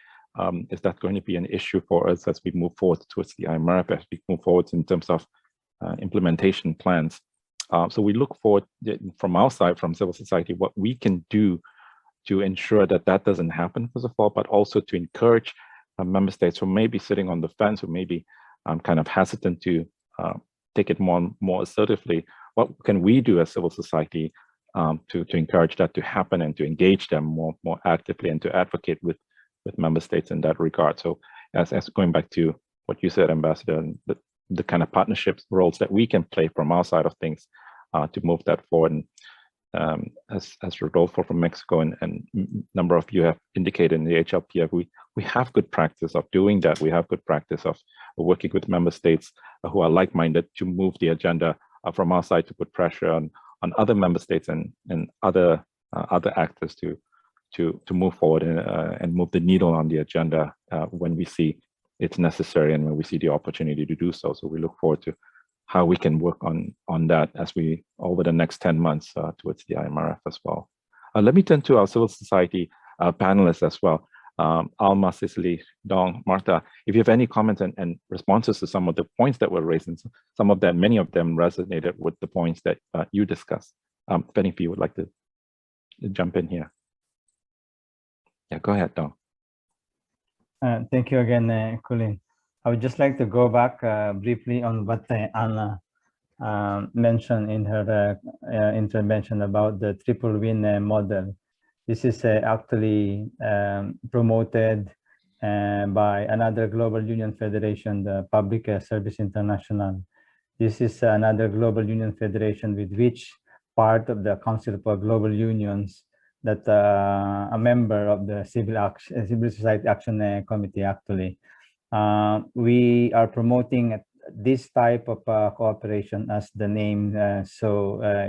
Is that going to be an issue for us as we move forward towards the IMRF, as we move forward in terms of implementation plans? So we look forward from our side, from civil society, what we can do to ensure that that doesn't happen, first of all, but also to encourage member states who may be sitting on the fence, who may be kind of hesitant to take it more assertively. What can we do as civil society to encourage that to happen and to engage them more actively and to advocate with member states in that regard? So as going back to what you said, Ambassador, the kind of partnerships roles that we can play from our side of things to move that forward. And as Rodolfo from Mexico and a number of you have indicated in the HLPF, we have good practice of doing that. We have good practice of working with member states who are like-minded to move the agenda from our side, to put pressure on other member states and other actors to move forward and move the needle on the agenda when we see it's necessary and when we see the opportunity to do so. So we look forward to how we can work on that as we, over the next 10 months towards the IMRF as well. Let me turn to our civil society panelists as well. Alma, Cicely, Dong, Martha, if you have any comments and responses to some of the points that were raised, and some of them, many of them resonated with the points that you discussed. If any of you would like to jump in here. Yeah, go ahead, Dong. Thank you again, Colleen. I would just like to go back briefly on what Anna mentioned in her intervention about the triple win model. This is actually promoted by another global union federation, the Public Service International. This is another global union federation with which part of the Council for Global Unions that a member of the Civil Society Action Committee actually. We are promoting this type of cooperation, as the name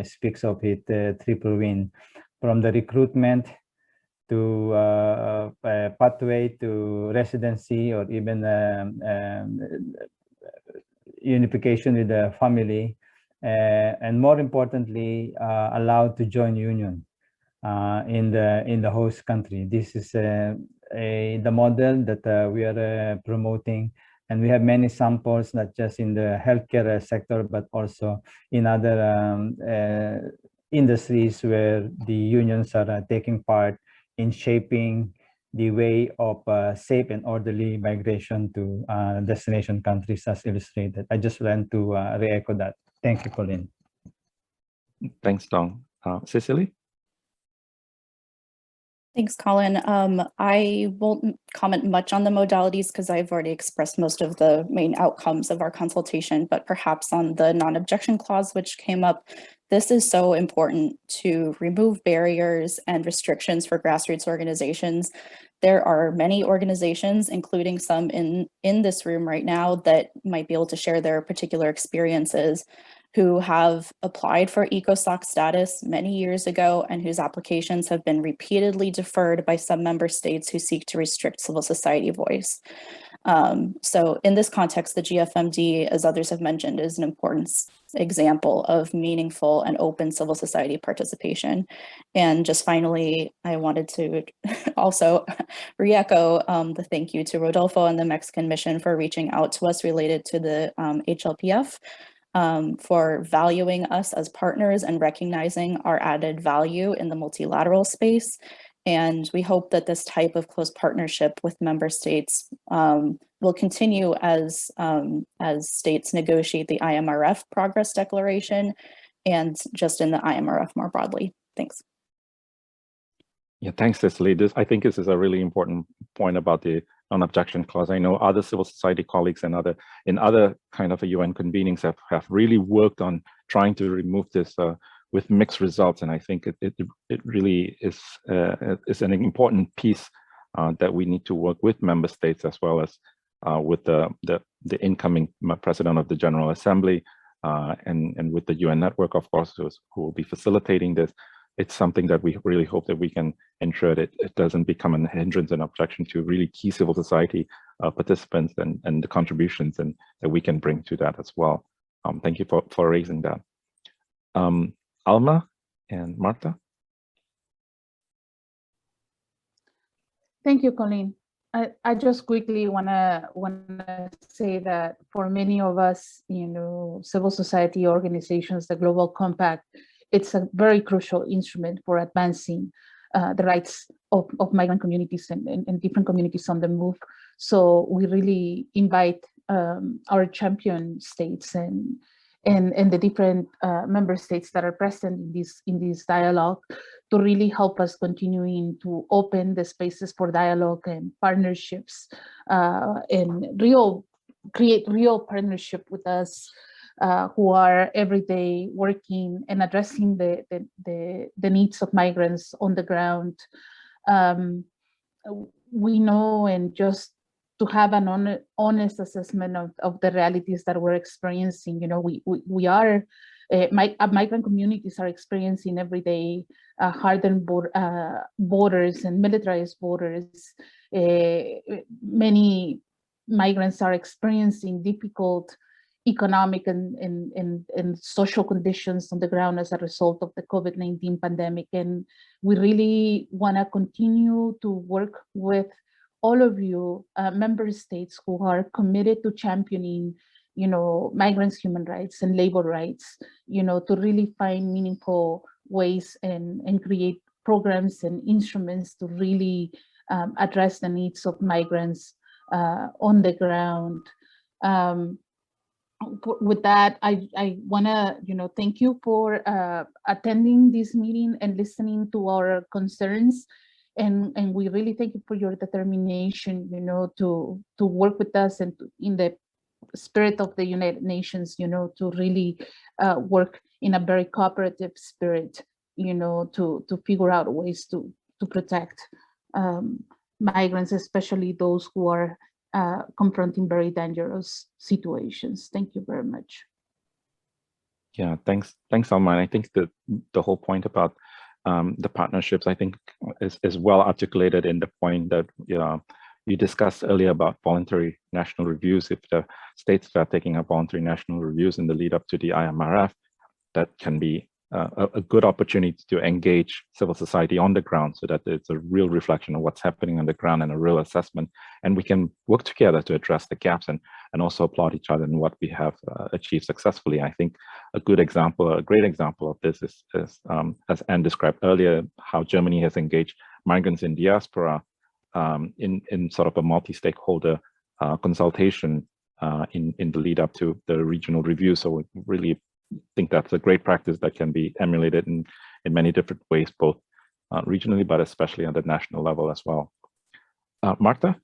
speaks of it, triple win, from the recruitment to pathway to residency, or even unification with the family, and more importantly, allowed to join union in the host country. This is the model that we are promoting, and we have many samples, not just in the healthcare sector, but also in other industries where the unions are taking part in shaping the way of safe and orderly migration to destination countries, as illustrated. I just want to re-echo that. Thank you, Colleen. Thanks, Dong. Cicely? Thanks, Colin. I won't comment much on the modalities because I've already expressed most of the main outcomes of our consultation, but perhaps on the non-objection clause, which came up, this is so important to remove barriers and restrictions for grassroots organizations There are many organizations, including some in this room right now, that might be able to share their particular experiences, who have applied for ECOSOC status many years ago and whose applications have been repeatedly deferred by some member states who seek to restrict civil society voice. So in this context, the GFMD, as others have mentioned, is an important example of meaningful and open civil society participation. And just finally, I wanted to also re-echo the thank you to Rodolfo and the Mexican mission for reaching out to us related to the HLPF, for valuing us as partners and recognizing our added value in the multilateral space. And we hope that this type of close partnership with member states will continue as states negotiate the IMRF progress declaration and just in the IMRF more broadly. Thanks. Yeah, thanks, Cicely. I think this is a really important point about the non-objection clause. I know other civil society colleagues and in other kind of UN convenings have really worked on trying to remove this with mixed results, and I think it really is an important piece that we need to work with member states as well as with the incoming president of the General Assembly and with the UN network, of course, who will be facilitating this. It's something that we really hope that we can ensure that it doesn't become a hindrance and objection to really key civil society participants and the contributions and that we can bring to that as well. Thank you for raising that. Alma and Marta. Thank you, Colleen. I just quickly wanna say that for many of us, civil society organizations, the Global Compact, it's a very crucial instrument for advancing the rights of migrant communities and different communities on the move. So we really invite our champion states and the different member states that are present in this dialogue to really help us continuing to open the spaces for dialogue and partnerships and create real partnership with us who are every day working and addressing the needs of migrants on the ground. We know, and just to have an honest assessment of the realities that we're experiencing, we are, migrant communities are experiencing every day hardened borders and militarized borders. Many migrants are experiencing difficult economic and social conditions on the ground as a result of the COVID-19 pandemic. And we really want to continue to work with all of you member states who are committed to championing, migrants' human rights and labor rights, to really find meaningful ways and create programs and instruments to really address the needs of migrants on the ground. With that, I want to, thank you for attending this meeting and listening to our concerns. And we really thank you for your determination, to work with us and in the spirit of the United Nations, to really work in a very cooperative spirit, to figure out ways to protect migrants, especially those who are confronting very dangerous situations. Thank you very much. Yeah, thanks, Alma. I think that the whole point about the partnerships, I think, is well articulated in the point that you discussed earlier about voluntary national reviews. If the states are taking up voluntary national reviews in the lead up to the IMRF, that can be a good opportunity to engage civil society on the ground so that it's a real reflection of what's happening on the ground and a real assessment. And we can work together to address the gaps and also applaud each other in what we have achieved successfully. I think a great example of this is as Anne described earlier, how Germany has engaged migrants in diaspora in sort of a multi-stakeholder consultation in the lead up to the regional review. So we really think that's a great practice that can be emulated in many different ways, both regionally, but especially at the national level as well. Marta?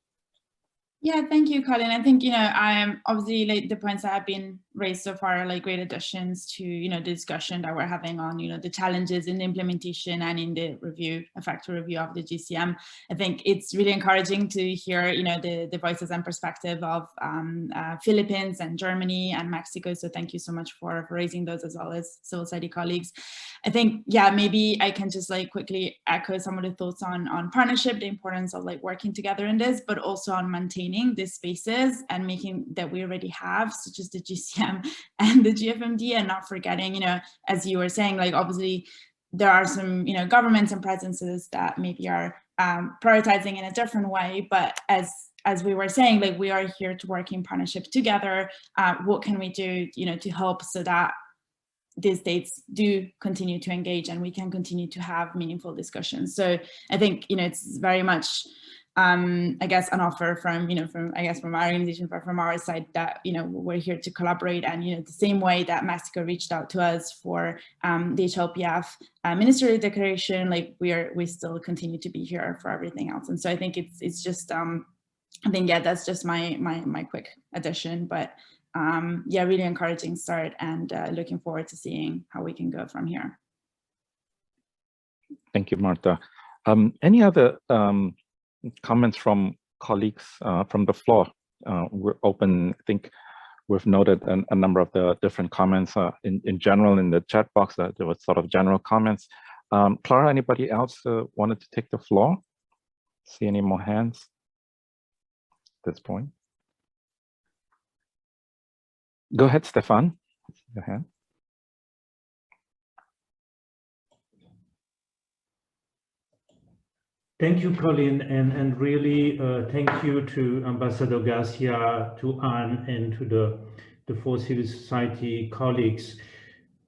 Yeah, thank you, Colin. I think, I am obviously the points that have been raised so far like great additions to, the discussion that we're having on, the challenges in the implementation and in the review, effective review of the GCM. I think it's really encouraging to hear, the voices and perspective of Philippines and Germany and Mexico. So thank you so much for raising those, as well as civil society colleagues. I think, yeah, maybe I can just like quickly echo some of the thoughts on partnership, the importance of like working together in this, but also on maintaining these spaces and making that we already have, such as the GCM and the GFMD, and not forgetting, as you were saying, like obviously there are some, governments and presences that maybe are prioritizing in a different way, but as we were saying, like we are here to work in partnership together. What can we do, to help so that these states do continue to engage and we can continue to have meaningful discussions? So I think, it's very much, I guess, an offer from, from our organization, but from our side that, we're here to collaborate. And, the same way that Mexico reached out to us for the HLPF ministerial declaration, like we still continue to be here for everything else. And so I think it's just, I think, yeah, that's just my quick addition, but yeah, really encouraging start, and looking forward to seeing how we can go from here. Thank you, Martha. Any other comments from colleagues from the floor? We're open. I think we've noted a number of the different comments in general in the chat box. There was sort of general comments. Clara, anybody else wanted to take the floor? See any more hands at this point? Go ahead, Stefan. Go ahead. Thank you, Colin, and really thank you to Ambassador Garcia, to Anne, and to the four civil society colleagues.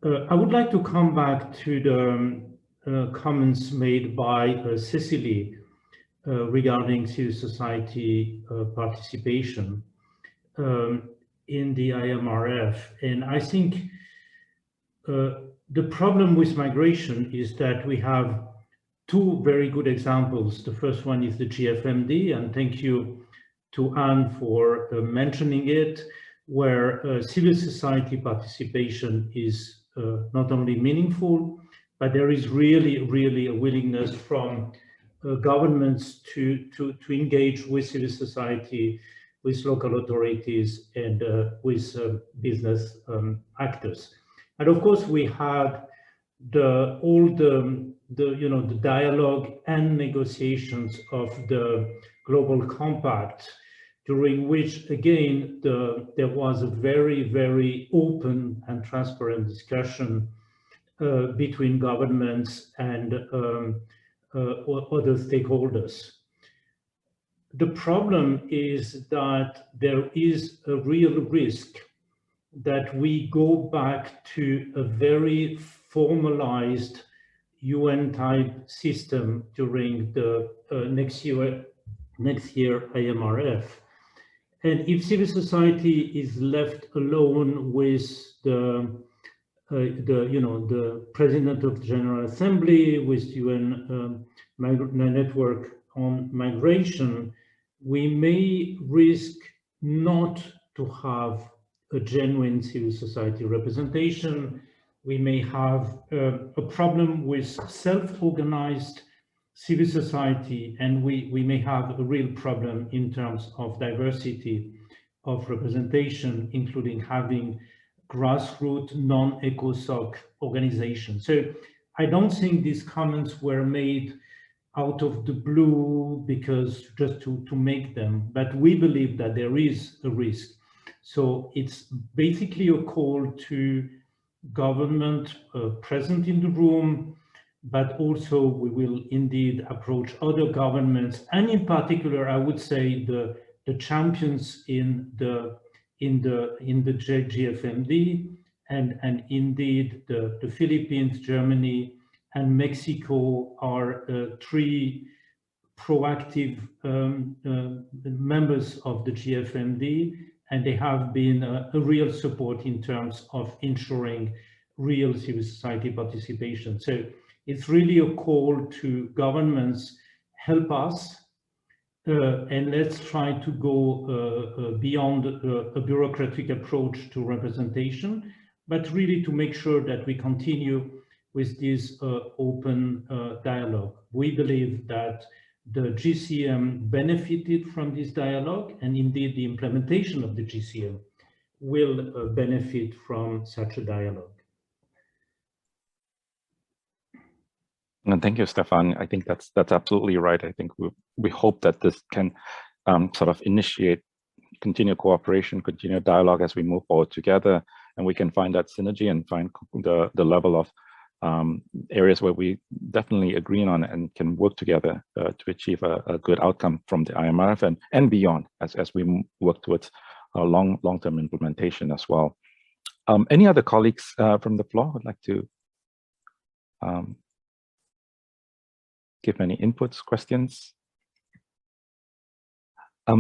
I would like to come back to the comments made by Cecily regarding civil society participation in the IMRF. And I think the problem with migration is that we have two very good examples. The first one is the GFMD, and thank you to Anne for mentioning it, where civil society participation is not only meaningful, but there is really a willingness from governments to engage with civil society, with local authorities, and with business actors. And of course, we had all the dialogue and negotiations of the Global Compact, during which again there was a very open and transparent discussion between governments and other stakeholders. The problem is that there is a real risk that we go back to a very formalized UN-type system during the next year IMRF. And if civil society is left alone with the President of the General Assembly, with UN Network on Migration, we may risk not to have a genuine civil society representation. We may have a problem with self-organized civil society, and we may have a real problem in terms of diversity of representation, including having grassroots non-ECOSOC organizations. So I don't think these comments were made out of the blue because just to make them, but we believe that there is a risk. So it's basically a call to government present in the room, but also we will indeed approach other governments, and in particular, I would say the champions in the GFMD, and indeed the Philippines, Germany, and Mexico are three proactive members of the GFMD, and they have been a real support in terms of ensuring real civil society participation. So it's really a call to governments, help us and let's try to go beyond a bureaucratic approach to representation, but really to make sure that we continue with this open dialogue. We believe that the GCM benefited from this dialogue, and indeed the implementation of the GCM will benefit from such a dialogue. And thank you, Stefan. I think that's absolutely right. I think we hope that this can sort of initiate continued cooperation, continued dialogue as we move forward together, and we can find that synergy and find the level of areas where we definitely agree on and can work together to achieve a good outcome from the IMRF and beyond as we work towards a long-term implementation as well. Any other colleagues from the floor would like to give any inputs, questions?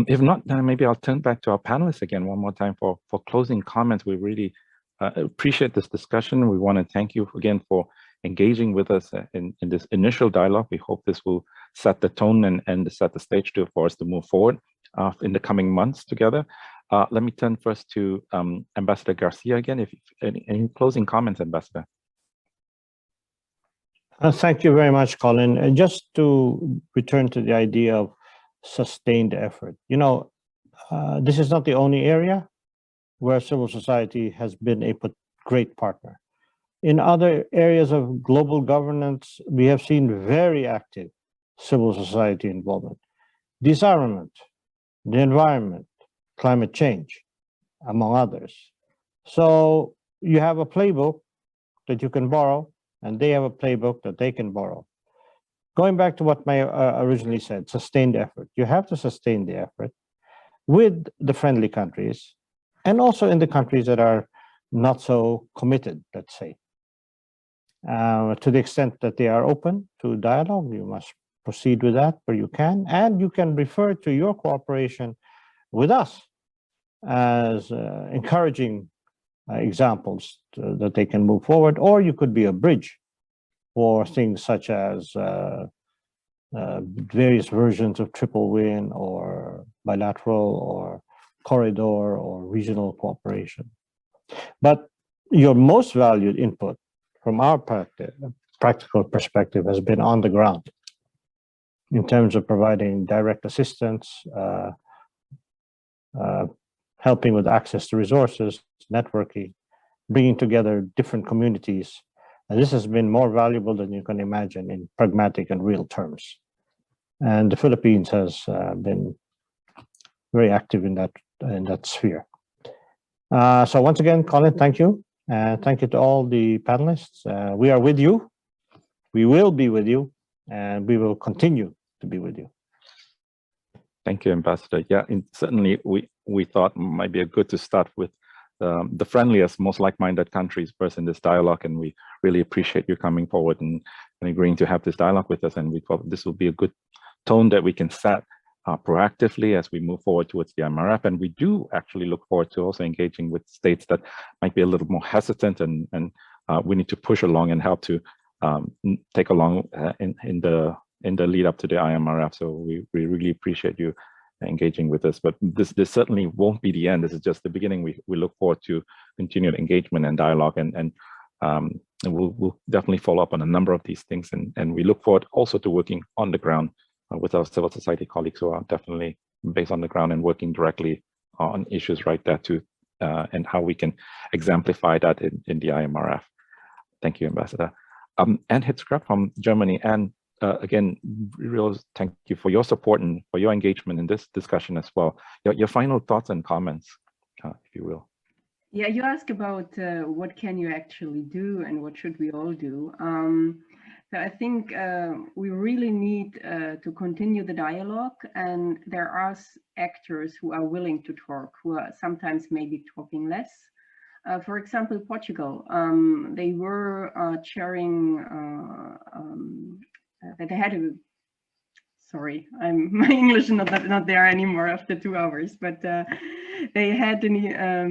If not, then maybe I'll turn back to our panelists again one more time for closing comments. We really appreciate this discussion. We want to thank you again for engaging with us in this initial dialogue. We hope this will set the tone and set the stage for us to move forward in the coming months together. Let me turn first to Ambassador Garcia again. If any closing comments, Ambassador. Thank you very much, Colin. And just to return to the idea of sustained effort, this is not the only area where civil society has been a great partner. In other areas of global governance, we have seen very active civil society involvement. Disarmament, the environment, climate change, among others. So you have a playbook that you can borrow, and they have a playbook that they can borrow. Going back to what I originally said, sustained effort. You have to sustain the effort with the friendly countries and also in the countries that are not so committed, let's say. To the extent that they are open to dialogue, you must proceed with that where you can, and you can refer to your cooperation with us as encouraging examples that they can move forward, or you could be a bridge for things such as various versions of triple win or bilateral or corridor or regional cooperation. But your most valued input from our practical perspective has been on the ground in terms of providing direct assistance, helping with access to resources, networking, bringing together different communities. And this has been more valuable than you can imagine in pragmatic and real terms. And the Philippines has been very active in that sphere. So once again, Colin, thank you. Thank you to all the panelists. We are with you. We will be with you, and we will continue to be with you. Thank you, Ambassador. Yeah, certainly we thought it might be good to start with the friendliest, most like-minded countries first in this dialogue, and we really appreciate you coming forward and agreeing to have this dialogue with us. And we thought this will be a good tone that we can set proactively as we move forward towards the IMRF. And we do actually look forward to also engaging with states that might be a little more hesitant, and we need to push along and help to take along in the lead up to the IMRF. So we really appreciate you engaging with us. But this certainly won't be the end. This is just the beginning. We look forward to continued engagement and dialogue, and we'll definitely follow up on a number of these things. And we look forward also to working on the ground with our civil society colleagues who are definitely based on the ground and working directly on issues like that too, and how we can exemplify that in the IMRF. Thank you, Ambassador. Anne Hitzgraf from Germany. And again, real thank you for your support and for your engagement in this discussion as well. Your final thoughts and comments, if you will. Yeah, you asked about what can you actually do and what should we all do. So I think we really need to continue the dialogue, and there are actors who are willing to talk, who are sometimes maybe talking less. For example, Portugal, they were chairing, they had a, sorry, my English is not there anymore after 2 hours, but they had a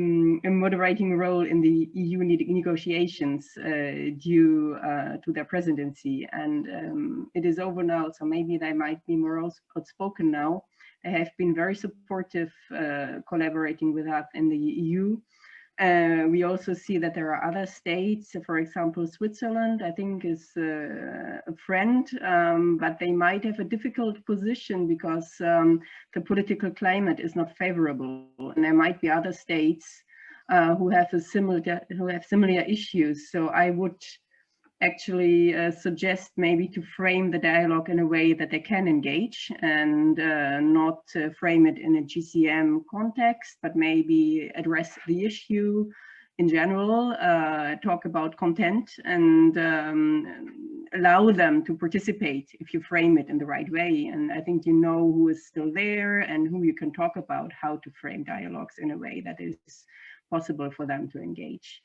moderating role in the EU negotiations due to their presidency, and it is over now, so maybe they might be more outspoken now. They have been very supportive, collaborating with us in the EU. We also see that there are other states, for example, Switzerland, I think is a friend, but they might have a difficult position because the political climate is not favorable. And there might be other states who have similar issues. So I would actually suggest maybe to frame the dialogue in a way that they can engage and not frame it in a GCM context, but maybe address the issue in general, talk about content and allow them to participate if you frame it in the right way. And I think you know who is still there and who you can talk about how to frame dialogues in a way that is possible for them to engage.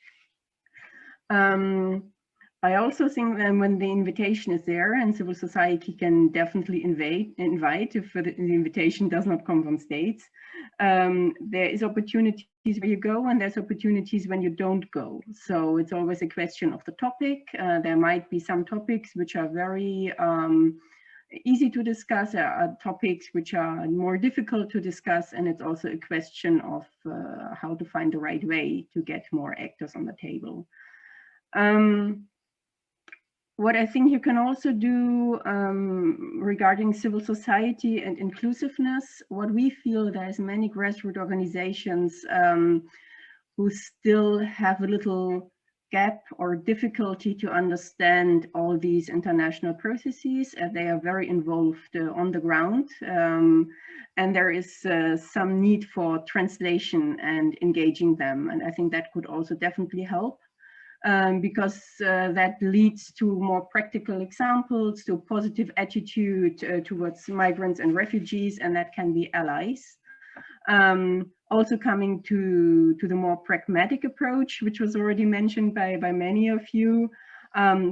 I also think that when the invitation is there and civil society can definitely invite if the invitation does not come from states, there is opportunities where you go and there's opportunities when you don't go. So it's always a question of the topic. There might be some topics which are very easy to discuss, there are topics which are more difficult to discuss, and it's also a question of how to find the right way to get more actors on the table. What I think you can also do regarding civil society and inclusiveness, what we feel there's many grassroots organizations who still have a little gap or difficulty to understand all these international processes. They are very involved on the ground, and there is some need for translation and engaging them. And I think that could also definitely help. Because that leads to more practical examples, to positive attitude towards migrants and refugees, and that can be allies. Also coming to the more pragmatic approach, which was already mentioned by many of you.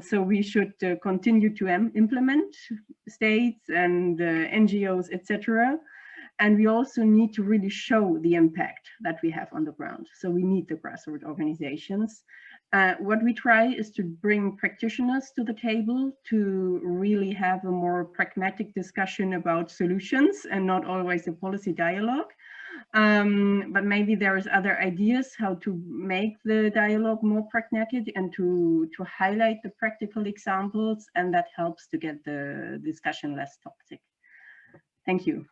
So we should continue to implement states and NGOs, etc. And we also need to really show the impact that we have on the ground. So we need the grassroots organizations. What we try is to bring practitioners to the table to really have a more pragmatic discussion about solutions and not always a policy dialogue. But maybe there's other ideas how to make the dialogue more pragmatic and to highlight the practical examples, and that helps to get the discussion less toxic. Thank you.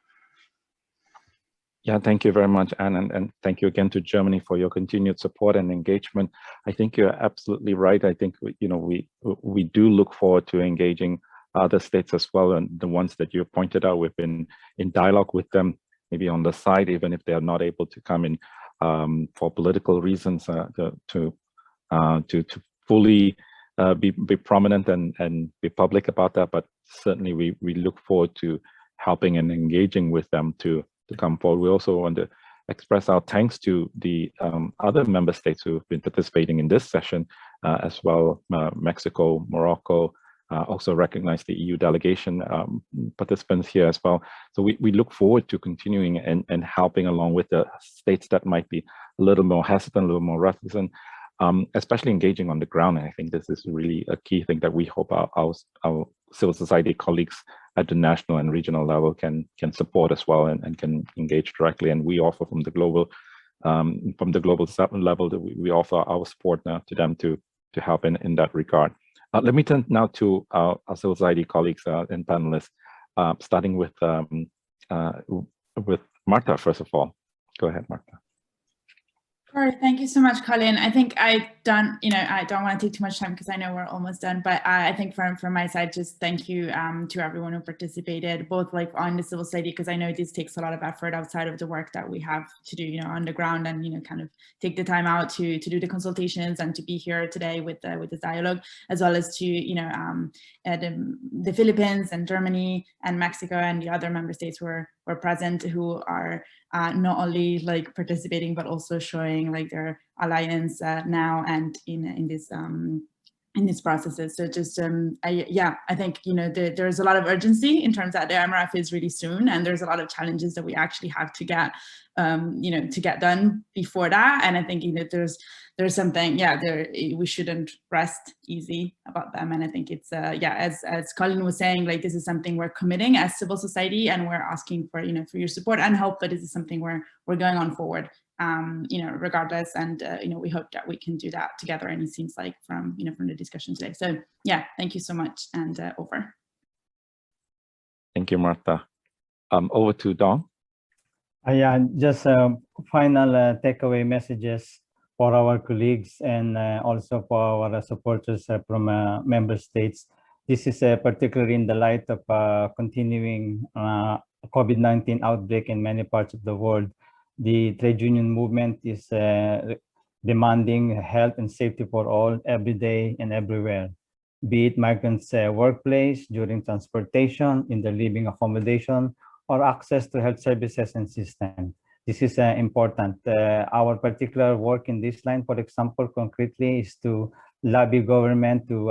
Yeah, thank you very much, Anne, and thank you again to Germany for your continued support and engagement. I think you're absolutely right. I think we do look forward to engaging other states as well, and the ones that you pointed out, we've been in dialogue with them, maybe on the side, even if they are not able to come in for political reasons to fully be prominent and be public about that. But certainly we look forward to helping and engaging with them to come forward. We also want to express our thanks to the other member states who have been participating in this session as well. Mexico, Morocco, also recognize the EU delegation participants here as well. So we look forward to continuing and helping along with the states that might be a little more hesitant, a little more reticent, especially engaging on the ground. And I think this is really a key thing that we hope our civil society colleagues at the national and regional level can support as well and can engage directly. And we offer from the global level that we offer our support now to them to help in that regard. Let me turn now to our civil society colleagues and panelists, starting with Marta, first of all. Go ahead, Marta. Sure, thank you so much, Colin. I think I don't want to take too much time because I know we're almost done, but I think from my side, just thank you to everyone who participated, both like on the civil society, because I know this takes a lot of effort outside of the work that we have to do, on the ground, and kind of take the time out to do the consultations and to be here today with this dialogue, as well as to the Philippines and Germany and Mexico and the other member states who were present, who are not only like participating but also showing like their alliance now and in in these processes. So just, I think, there's a lot of urgency in terms that the IMRF is really soon, and there's a lot of challenges that we actually have to get, to get done before that. And I think, there's something, we shouldn't rest easy about them. And I think it's, as Colin was saying, like, this is something we're committing as civil society, and we're asking for, for your support and help, but this is something we're going on forward, regardless. And, we hope that we can do that together. And it seems like from the discussion today. So yeah, thank you so much. And over. Thank you, Martha. Over to Don. Just final takeaway messages for our colleagues and also for our supporters from member states. This is particularly in the light of continuing COVID-19 outbreak in many parts of the world. The trade union movement is demanding health and safety for all, every day and everywhere, be it migrants' workplace, during transportation, in their living accommodation, or access to health services and systems. This is important. Our particular work in this line, for example, concretely, is to lobby government to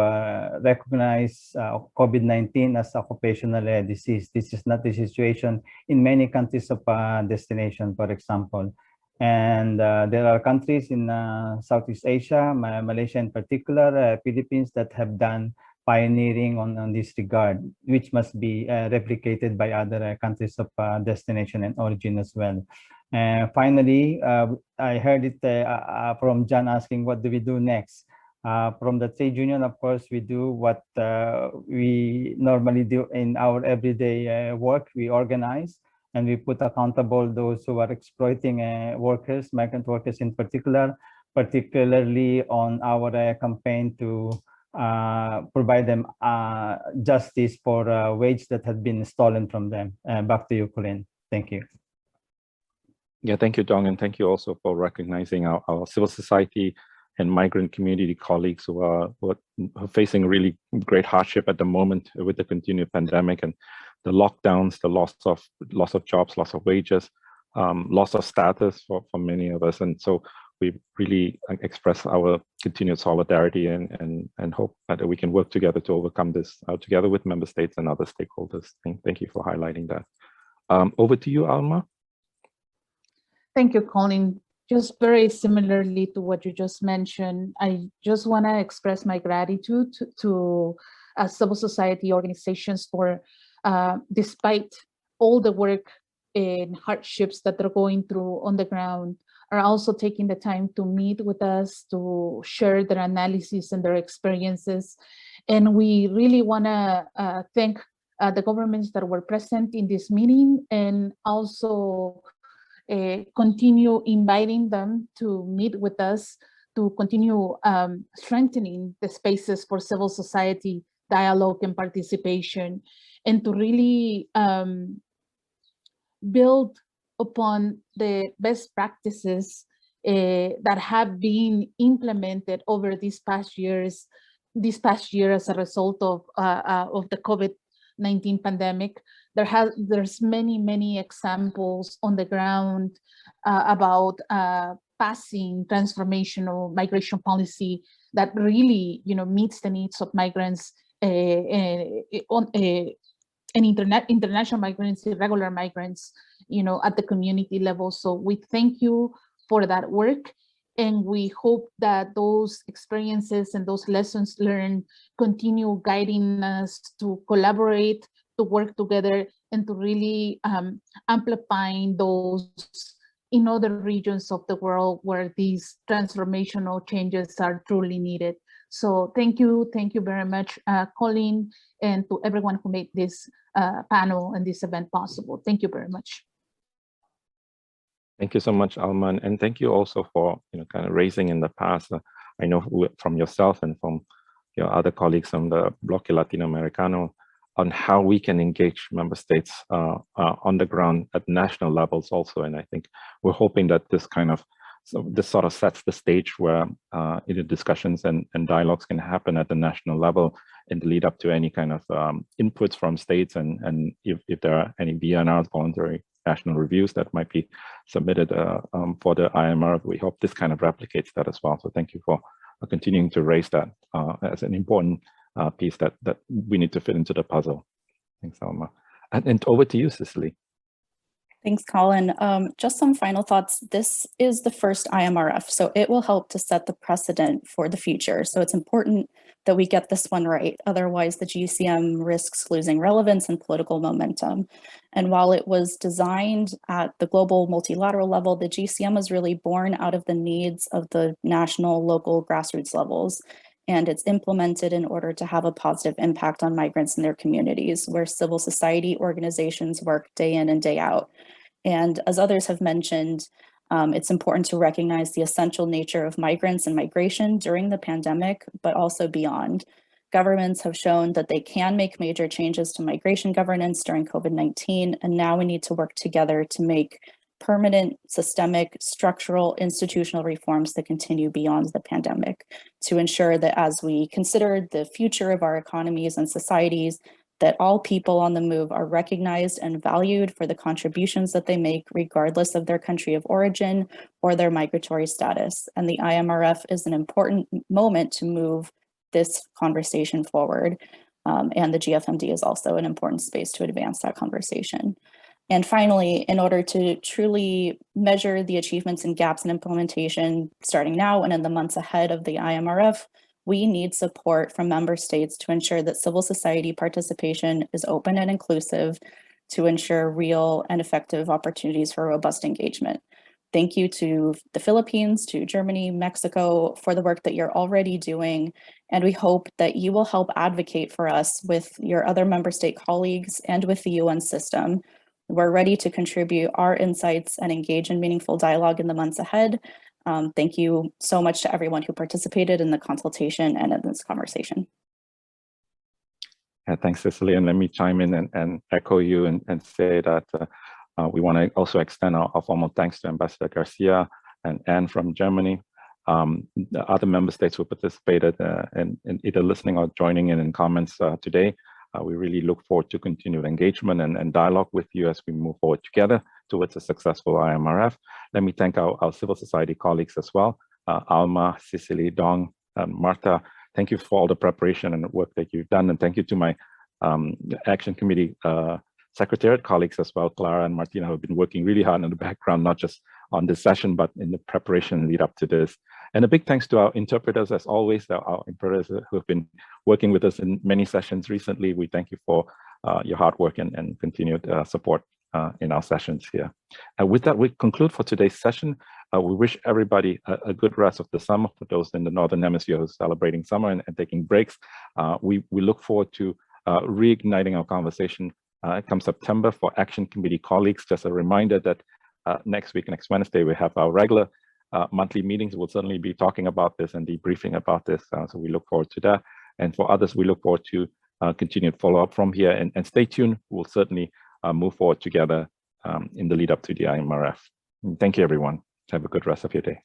recognize COVID-19 as occupational disease. This is not the situation in many countries of destination, for example. And there are countries in Southeast Asia, Malaysia in particular, Philippines, that have done pioneering on this regard, which must be replicated by other countries of destination and origin as well. Finally, I heard it from John asking, what do we do next? From the trade union, of course, we do what we normally do in our everyday work. We organize and we put accountable those who are exploiting workers, migrant workers in particular, particularly on our campaign to provide them justice for wage that had been stolen from them. Back to you, Colin. Thank you. Yeah, thank you, Dong, and thank you also for recognizing our civil society and migrant community colleagues who are facing really great hardship at the moment with the continued pandemic and the lockdowns, the loss of jobs, loss of wages, loss of status for many of us. And so we really express our continued solidarity and hope that we can work together to overcome this together with member states and other stakeholders. Thank you for highlighting that. Over to you, Alma. Thank you, Colin. Just very similarly to what you just mentioned, I just want to express my gratitude to civil society organizations for, despite all the work and hardships that they're going through on the ground, are also taking the time to meet with us, to share their analysis and their experiences. And we really want to thank the governments that were present in this meeting, and also continue inviting them to meet with us to continue strengthening the spaces for civil society dialogue and participation, and to really build upon the best practices that have been implemented over these past year as a result of the COVID-19 pandemic. There's many examples on the ground about passing transformational migration policy that really, meets the needs of migrants and international migrants, irregular migrants, at the community level. So we thank you for that work, and we hope that those experiences and those lessons learned continue guiding us to collaborate, to work together, and to really amplifying those in other regions of the world where these transformational changes are truly needed. So thank you very much, Colin, and to everyone who made this panel and this event possible. Thank you very much. Thank you so much, Alman, and thank you also for kind of raising in the past. I know from yourself and from your other colleagues from the Bloque Latinoamericano on how we can engage member states on the ground at national levels also. And I think we're hoping that this sort of sets the stage where discussions and dialogues can happen at the national level in the lead up to any kind of inputs from states, and if there are any VNRs, voluntary national reviews, that might be submitted for the IMRF. We hope this kind of replicates that as well. So thank you for continuing to raise that as an important piece that we need to fit into the puzzle. Thanks, Alma. And over to you, Cicely. Thanks, Colin. Just some final thoughts. This is the first IMRF, so it will help to set the precedent for the future. So it's important that we get this one right. Otherwise, the GCM risks losing relevance and political momentum. And while it was designed at the global multilateral level, the GCM was really born out of the needs of the national, local, grassroots levels. And it's implemented in order to have a positive impact on migrants in their communities, where civil society organizations work day in and day out. And as others have mentioned, it's important to recognize the essential nature of migrants and migration during the pandemic, but also beyond. Governments have shown that they can make major changes to migration governance during COVID-19, and now we need to work together to make permanent, systemic, structural, institutional reforms that continue beyond the pandemic to ensure that as we consider the future of our economies and societies, that all people on the move are recognized and valued for the contributions that they make, regardless of their country of origin or their migratory status. And the IMRF is an important moment to move this conversation forward. And the GFMD is also an important space to advance that conversation. And finally, in order to truly measure the achievements and gaps in implementation starting now and in the months ahead of the IMRF, we need support from member states to ensure that civil society participation is open and inclusive to ensure real and effective opportunities for robust engagement. Thank you to the Philippines, to Germany, Mexico for the work that you're already doing. And we hope that you will help advocate for us with your other member state colleagues and with the UN system. We're ready to contribute our insights and engage in meaningful dialogue in the months ahead. Thank you so much to everyone who participated in the consultation and in this conversation. Yeah, thanks, Cicely. And let me chime in and echo you and say that we want to also extend our formal thanks to Ambassador Garcia and Anne from Germany, the other member states who participated in either listening or joining in comments today. We really look forward to continued engagement and dialogue with you as we move forward together towards a successful IMRF. Let me thank our civil society colleagues as well, Alma, Cicely, Dong, and Martha. Thank you for all the preparation and the work that you've done. And thank you to my Action Committee Secretariat colleagues as well, Clara and Martina, who have been working really hard in the background, not just on this session, but in the preparation lead up to this. And a big thanks to our interpreters, as always, our interpreters who have been working with us in many sessions recently. We thank you for your hard work and continued support in our sessions here. With that, we conclude for today's session. We wish everybody a good rest of the summer for those in the Northern Hemisphere who are celebrating summer and taking breaks. We look forward to reigniting our conversation come September for Action Committee colleagues. Just a reminder that next week, next Wednesday, we have our regular monthly meetings. We'll certainly be talking about this and debriefing about this. So we look forward to that. And for others, we look forward to continued follow-up from here. And stay tuned. We'll certainly move forward together in the lead up to the IMRF. Thank you, everyone. Have a good rest of your day.